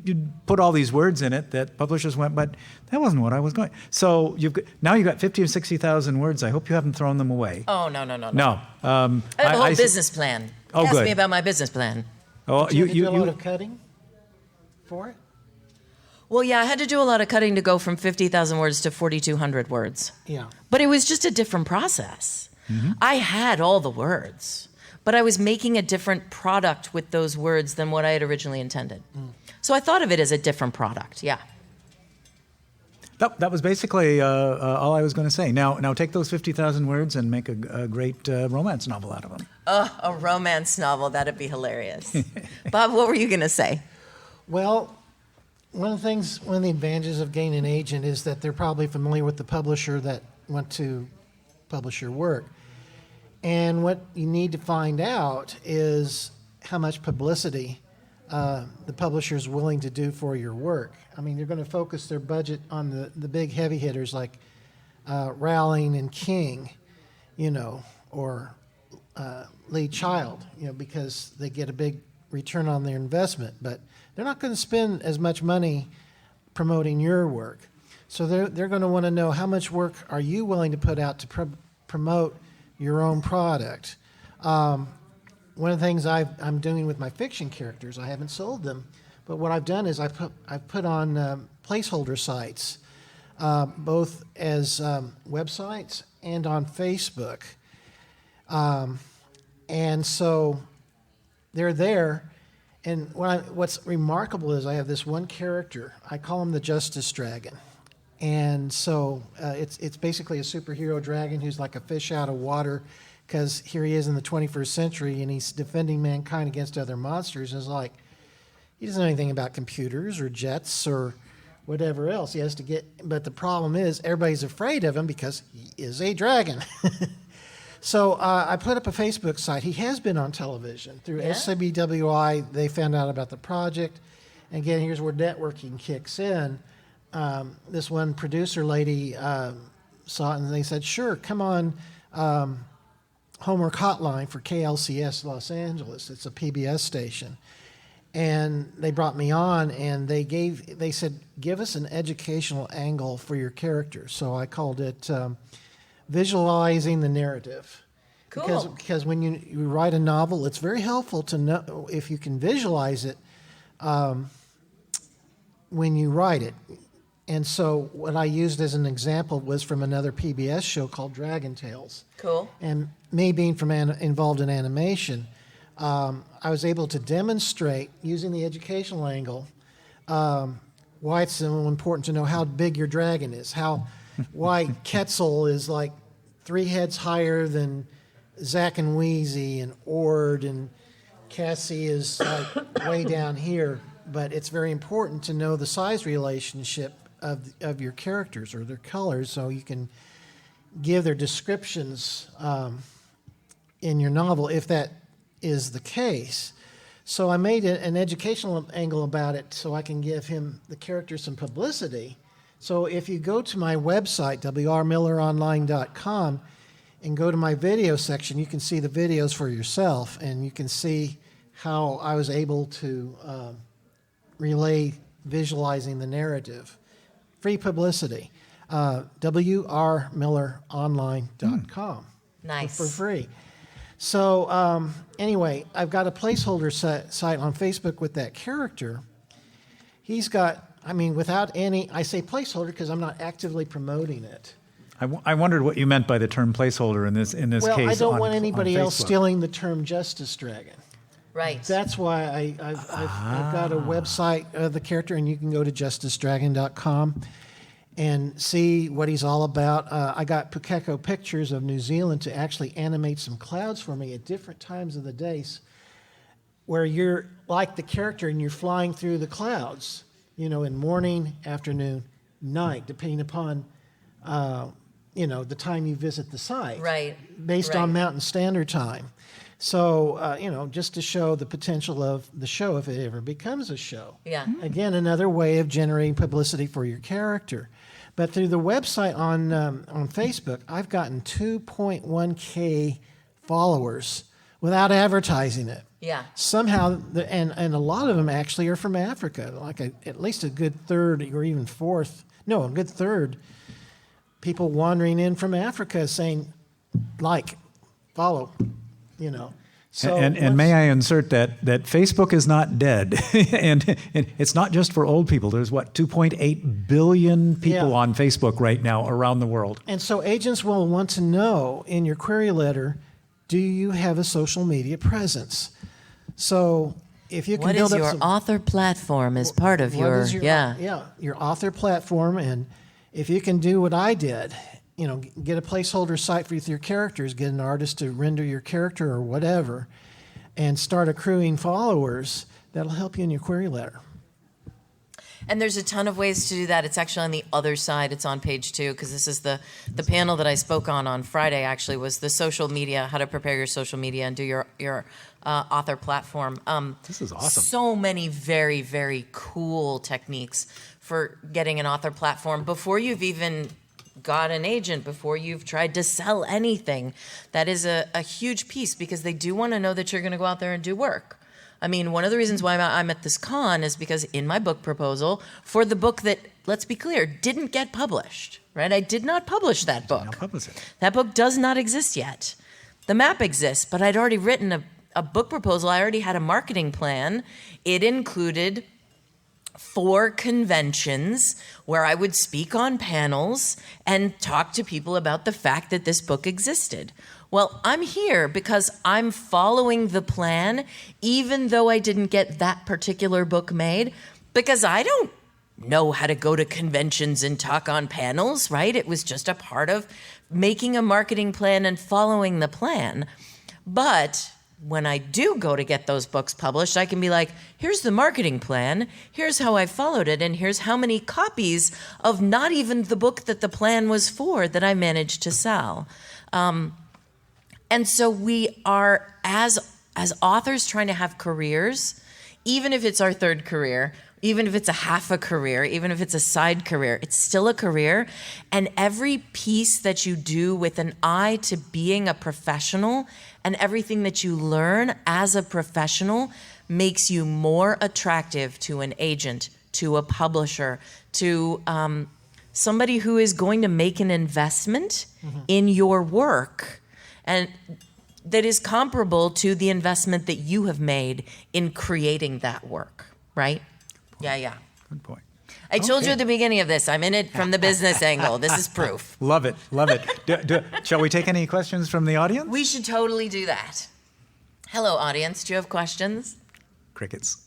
Speaker 1: put all these words in it that publishers went, but that wasn't what I was going. So now you've got 50 or 60,000 words. I hope you haven't thrown them away.
Speaker 2: Oh, no.
Speaker 1: No.
Speaker 2: I have a whole business plan. Ask
Speaker 1: good.
Speaker 2: me about my business plan.
Speaker 1: Oh,
Speaker 3: Did you do a lot of cutting for it?
Speaker 2: Well, yeah, I had to do a lot of cutting to go from 50,000 words to 4,200 words.
Speaker 3: Yeah.
Speaker 2: But it was just a different process.
Speaker 1: Mm-hmm.
Speaker 2: I had all the words, but I was making a different product with those words than what I had originally intended. So I thought of it as a different product, yeah.
Speaker 1: That was basically all I was going to say. Now take those 50,000 words and make a great romance novel out of them.
Speaker 2: Oh, a romance novel, that'd be hilarious. Bob, what were you going to say?
Speaker 3: Well, one of the advantages of getting an agent is that they're probably familiar with the publisher that want to publish your work. And what you need to find out is how much publicity the publisher is willing to do for your work. I mean, they're going to focus their budget on the big heavy hitters like Rowling and King, or Lee Child, because they get a big return on their investment. But they're not going to spend as much money promoting your work. So they're going to want to know how much work are you willing to put out to promote your own product. One of the things I'm doing with my fiction characters, I haven't sold them, but what I've done is I've put on placeholder sites, both as websites and on Facebook. And so they're there. And what's remarkable is I have this one character. I call him the Justice Dragon. And so it's basically a superhero dragon who's like a fish out of water, because here he is in the 21st century and he's defending mankind against other monsters. And it's like, he doesn't know anything about computers or jets or whatever else. He has to but the problem is everybody's afraid of him because he is a dragon. So I put up a Facebook site. He has been on television through SCBWI. They found out about the project. And again, here's where networking kicks in. This one producer lady saw it and they said, sure, come on Homework Hotline for KLCS Los Angeles. It's a PBS station. And they brought me on and they said, give us an educational angle for your character. So I called it Visualizing the Narrative.
Speaker 2: Cool.
Speaker 3: Because when you write a novel, it's very helpful to know if you can visualize it when you write it. And so what I used as an example was from another PBS show called Dragon Tales.
Speaker 2: Cool.
Speaker 3: And me being involved in animation, I was able to demonstrate, using the educational angle, why it's so important to know how big your dragon is, why Quetzal is like 3 heads higher than Zack and Wheezy and Ord, and Cassie is like way down here. But it's very important to know the size relationship of your characters or their colors, so you can give their descriptions in your novel if that is the case. So I made an educational angle about it so I can give the character some publicity. So if you go to my website, wrmilleronline.com, and go to my video section, you can see the videos for yourself, and you can see how I was able to relay visualizing the narrative. Free publicity. wrmilleronline.com.
Speaker 2: Nice.
Speaker 3: For free. So anyway, I've got a placeholder site on Facebook with that character. He's got, I mean, without any, I say placeholder because I'm not actively promoting it.
Speaker 1: I wondered what you meant by the term placeholder in this
Speaker 3: Well,
Speaker 1: case.
Speaker 3: I don't want
Speaker 1: on
Speaker 3: anybody else
Speaker 1: Facebook.
Speaker 3: stealing the term Justice Dragon.
Speaker 2: Right.
Speaker 3: That's why I've got a website of the character, and you can go to justicedragon.com and see what he's all about. I got Pukeko Pictures of New Zealand to actually animate some clouds for me at different times of the days where you're like the character and you're flying through the clouds, in morning, afternoon, night, depending upon, the time you visit the site.
Speaker 2: Right.
Speaker 3: Based
Speaker 2: Right.
Speaker 3: on Mountain Standard Time. So, just to show the potential of the show if it ever becomes a show.
Speaker 2: Yeah.
Speaker 3: Again, another way of generating publicity for your character. But through the website on Facebook, I've gotten 2.1K followers without advertising it.
Speaker 2: Yeah.
Speaker 3: Somehow, and a lot of them actually are from Africa, like at least a good third or even a good third people wandering in from Africa saying, follow, So
Speaker 1: and may I insert that Facebook is not dead, and it's not just for old people. There's 2.8 billion people
Speaker 3: Yeah.
Speaker 1: on Facebook right now around the world.
Speaker 3: And so agents will want to know in your query letter, do you have a social media presence? So if you can
Speaker 2: What
Speaker 3: build
Speaker 2: is
Speaker 3: up
Speaker 2: your
Speaker 3: some,
Speaker 2: author platform as part of
Speaker 3: what
Speaker 2: your,
Speaker 3: is your author platform, and if you can do what I did, get a placeholder site for your characters, get an artist to render your character or whatever, and start accruing followers, that'll help you in your query letter.
Speaker 2: And there's a ton of ways to do that. It's actually on the other side. It's on page 2, because this is the panel that I spoke on Friday, actually, was the social media, how to prepare your social media and do your author platform.
Speaker 1: This is awesome.
Speaker 2: So many very, very cool techniques for getting an author platform before you've even got an agent, before you've tried to sell anything. That is a huge piece, because they do want to know that you're going to go out there and do work. I mean, one of the reasons why I'm at this con is because in my book proposal, for the book that, let's be clear, didn't get published, right? I did not publish that book.
Speaker 1: Now publish it.
Speaker 2: That book does not exist yet. The map exists, but I'd already written a book proposal. I already had a marketing plan. It included 4 conventions where I would speak on panels and talk to people about the fact that this book existed. Well, I'm here because I'm following the plan, even though I didn't get that particular book made, because I don't know how to go to conventions and talk on panels, right? It was just a part of making a marketing plan and following the plan. But when I do go to get those books published, I can be like, here's the marketing plan, here's how I followed it, and here's how many copies of not even the book that the plan was for that I managed to sell. And so we are, as authors, trying to have careers, even if it's our third career, even if it's a half a career, even if it's a side career, it's still a career. And every piece that you do with an eye to being a professional and everything that you learn as a professional makes you more attractive to an agent, to a publisher, to somebody who is going to make an investment in your work, and that is comparable to the investment that you have made in creating that work, right? Yeah.
Speaker 1: Good point.
Speaker 2: I told you at the beginning of this, I'm in it from the business angle. This is proof.
Speaker 1: Love it. Shall we take any questions from the audience?
Speaker 2: We should totally do that. Hello, audience. Do you have questions?
Speaker 1: Crickets.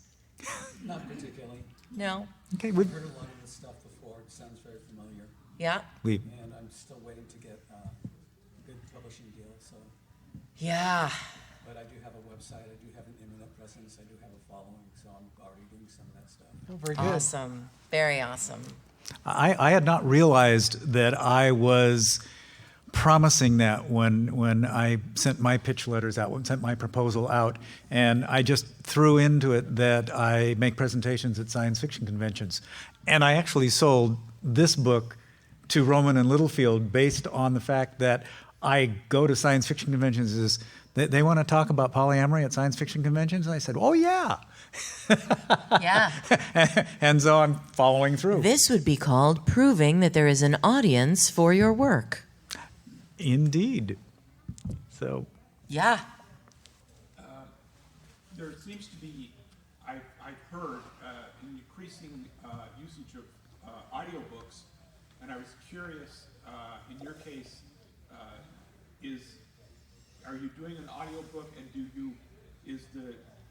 Speaker 4: Not particularly.
Speaker 2: No?
Speaker 1: Okay,
Speaker 4: I've heard a lot of this stuff before. It sounds very familiar.
Speaker 2: Yeah?
Speaker 4: And I'm still waiting to get a good publishing deal. So,
Speaker 2: Yeah.
Speaker 4: but I do have a website. I do have an internet presence. I do have a following. So I'm already doing some of that stuff.
Speaker 3: Oh, very good.
Speaker 2: Awesome. Very awesome.
Speaker 1: I had not realized that I was promising that when I sent my pitch letters out, sent my proposal out, and I just threw into it that I make presentations at science fiction conventions. And I actually sold this book to Roman and Littlefield based on the fact that I go to science fiction conventions as they want to talk about polyamory at science fiction conventions? And I said, oh, yeah.
Speaker 2: Yeah.
Speaker 1: And so I'm following through.
Speaker 2: This would be called proving that there is an audience for your work.
Speaker 1: Indeed. So,
Speaker 2: Yeah.
Speaker 5: There seems to be, I've heard, an increasing usage of audiobooks, and I was curious, in your case, are you doing an audiobook, and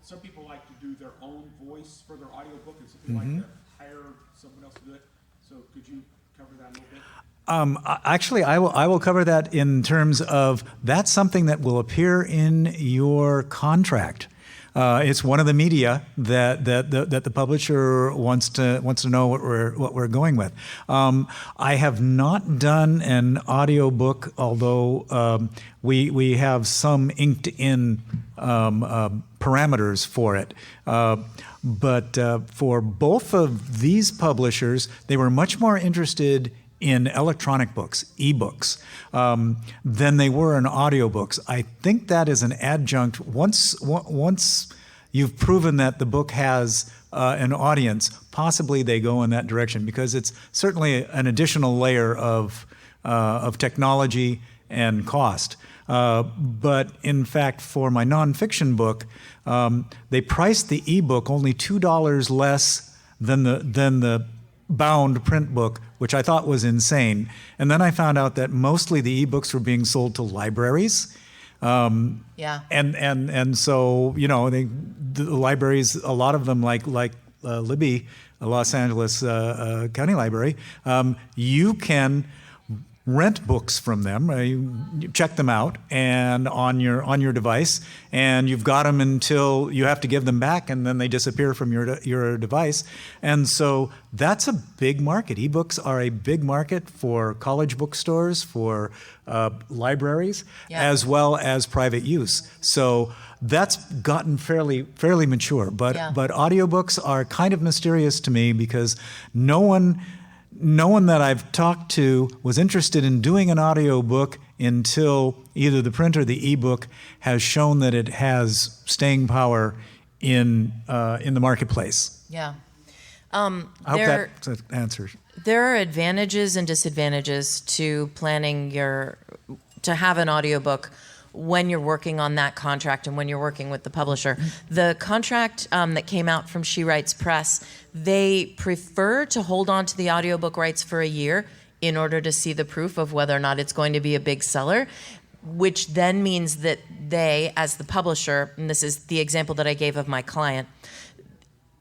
Speaker 5: some people like to do their own voice for their audiobook, and some people like to hire someone else to do it. So could you cover that a little bit?
Speaker 1: actually, I will cover that in terms of that's something that will appear in your contract. It's one of the media that the publisher wants to know what we're going with. I have not done an audiobook, although we have some inked in parameters for it. But for both of these publishers, they were much more interested in electronic books, ebooks, than they were in audiobooks. I think that is an adjunct. Once you've proven that the book has an audience, possibly they go in that direction, because it's certainly an additional layer of technology and cost. But in fact, for my nonfiction book, they priced the ebook only $2 less than the bound print book, which I thought was insane. And then I found out that mostly the ebooks were being sold to libraries.
Speaker 2: Yeah.
Speaker 1: And so, the libraries, a lot of them, like Libby, Los Angeles County Library, you can rent books from them. You check them out and on your device, and you've got them until you have to give them back, and then they disappear from your device. And so that's a big market. Ebooks are a big market for college bookstores, for libraries, as well as private use. So that's gotten fairly mature. But audiobooks are kind of mysterious to me, because no one that I've talked to was interested in doing an audiobook until either the print or the ebook has shown that it has staying power in the marketplace.
Speaker 2: Yeah.
Speaker 1: I hope that answers.
Speaker 2: There are advantages and disadvantages to planning to have an audiobook when you're working on that contract and when you're working with the publisher. The contract that came out from She Writes Press, they prefer to hold on to the audiobook rights for a year in order to see the proof of whether or not it's going to be a big seller, which then means that they, as the publisher, and this is the example that I gave of my client,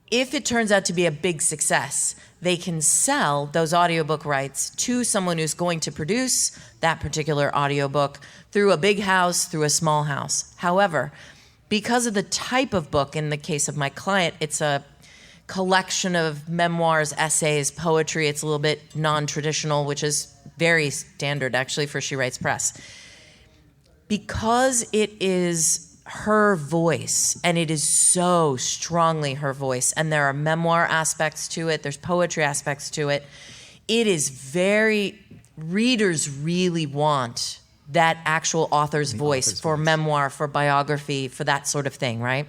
Speaker 2: if it turns out to be a big success, they can sell those audiobook rights to someone who's going to produce that particular audiobook through a big house, through a small house. However, because of the type of book, in the case of my client, it's a collection of memoirs, essays, poetry. It's a little bit non-traditional, which is very standard, actually, for She Writes Press. Because it is her voice, and it is so strongly her voice, and there are memoir aspects to it, there's poetry aspects to it, it is readers really want that actual author's voice for memoir, for biography, for that sort of thing, right?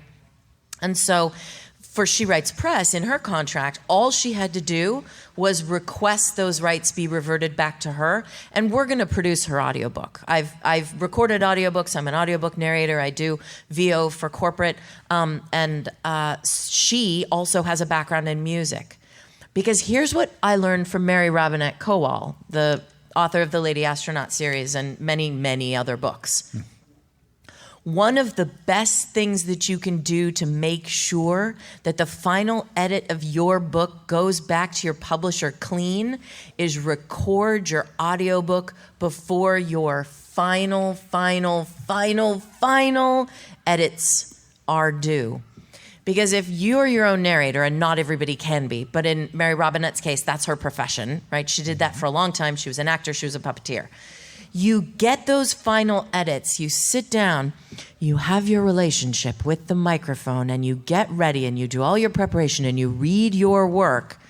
Speaker 2: And so for She Writes Press, in her contract, all she had to do was request those rights be reverted back to her, and we're going to produce her audiobook. I've recorded audiobooks. I'm an audiobook narrator. I do VO for corporate, and she also has a background in music. Because here's what I learned from Mary Robinette Kowal, the author of the Lady Astronaut series and many, many other books. One of the best things that you can do to make sure that the final edit of your book goes back to your publisher clean is record your audiobook before your final edits are due. Because if you're your own narrator, and not everybody can be, but in Mary Robinette's case, that's her profession, right? She did that for a long time. She was an actor. She was a puppeteer. You get those final edits, you sit down, you have your relationship with the microphone, and you get ready, and you do all your preparation, and you read your work,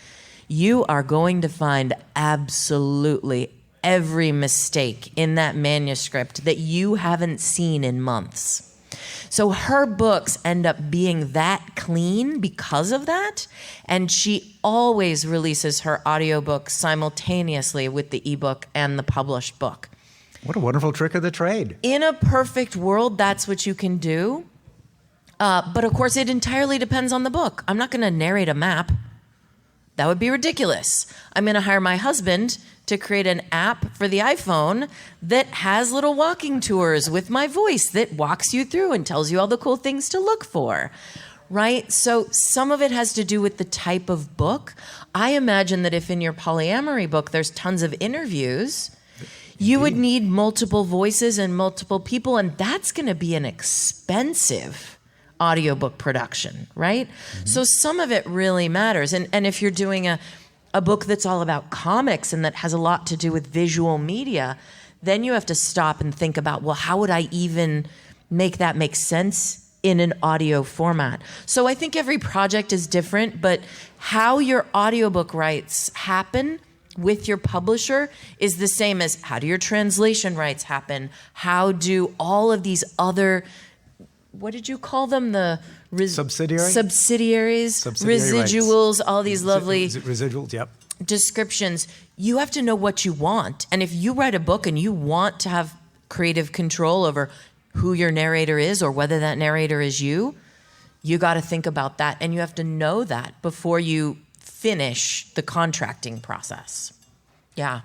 Speaker 2: you are going to find absolutely every mistake in that manuscript that you haven't seen in months. So her books end up being that clean because of that. And she always releases her audiobook simultaneously with the ebook and the published book.
Speaker 1: What a wonderful trick of the trade.
Speaker 2: In a perfect world, that's what you can do. But of course, it entirely depends on the book. I'm not going to narrate a map. That would be ridiculous. I'm going to hire my husband to create an app for the iPhone that has little walking tours with my voice that walks you through and tells you all the cool things to look for, right? So some of it has to do with the type of book. I imagine that if in your polyamory book there's tons of interviews, you would need multiple voices and multiple people, and that's going to be an expensive audiobook production, right? So some of it really matters. And if you're doing a book that's all about comics and that has a lot to do with visual media, then you have to stop and think about, well, how would I even make that make sense in an audio format? So I think every project is different, but how your audiobook rights happen with your publisher is the same as how do your translation rights happen? How do all of these other, what did you call them? The
Speaker 1: Subsidiaries,
Speaker 2: residuals, all these lovely
Speaker 1: residuals, yep.
Speaker 2: descriptions. You have to know what you want. And if you write a book and you want to have creative control over who your narrator is or whether that narrator is you got to think about that. And you have to know that before you finish the contracting process. Yeah.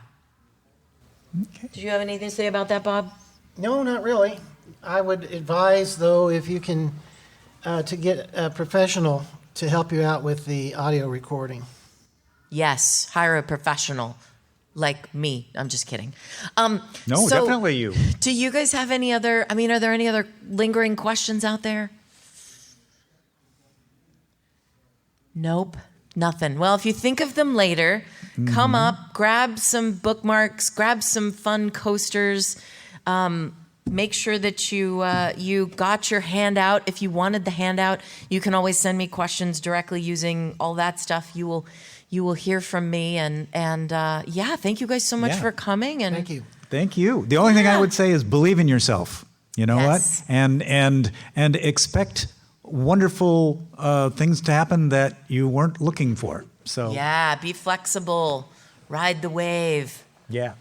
Speaker 1: Okay.
Speaker 2: Did you have anything to say about that, Bob?
Speaker 3: No, not really. I would advise, though, if you can, to get a professional to help you out with the audio recording.
Speaker 2: Yes, hire a professional like me. I'm just kidding.
Speaker 1: No,
Speaker 2: so
Speaker 1: definitely you.
Speaker 2: Do you guys have any other, are there any other lingering questions out there? Nope. Nothing. Well, if you think of them later, come up, grab some bookmarks, grab some fun coasters. Make sure that you got your handout. If you wanted the handout, you can always send me questions directly using all that stuff. You will hear from me. And yeah, thank you guys so much for coming. And
Speaker 3: Thank you.
Speaker 1: Thank you. The only thing I would say is believe in yourself. You know
Speaker 2: Yes.
Speaker 1: what? And expect wonderful things to happen that you weren't looking for. So
Speaker 2: yeah, be flexible, ride the wave.
Speaker 1: yeah.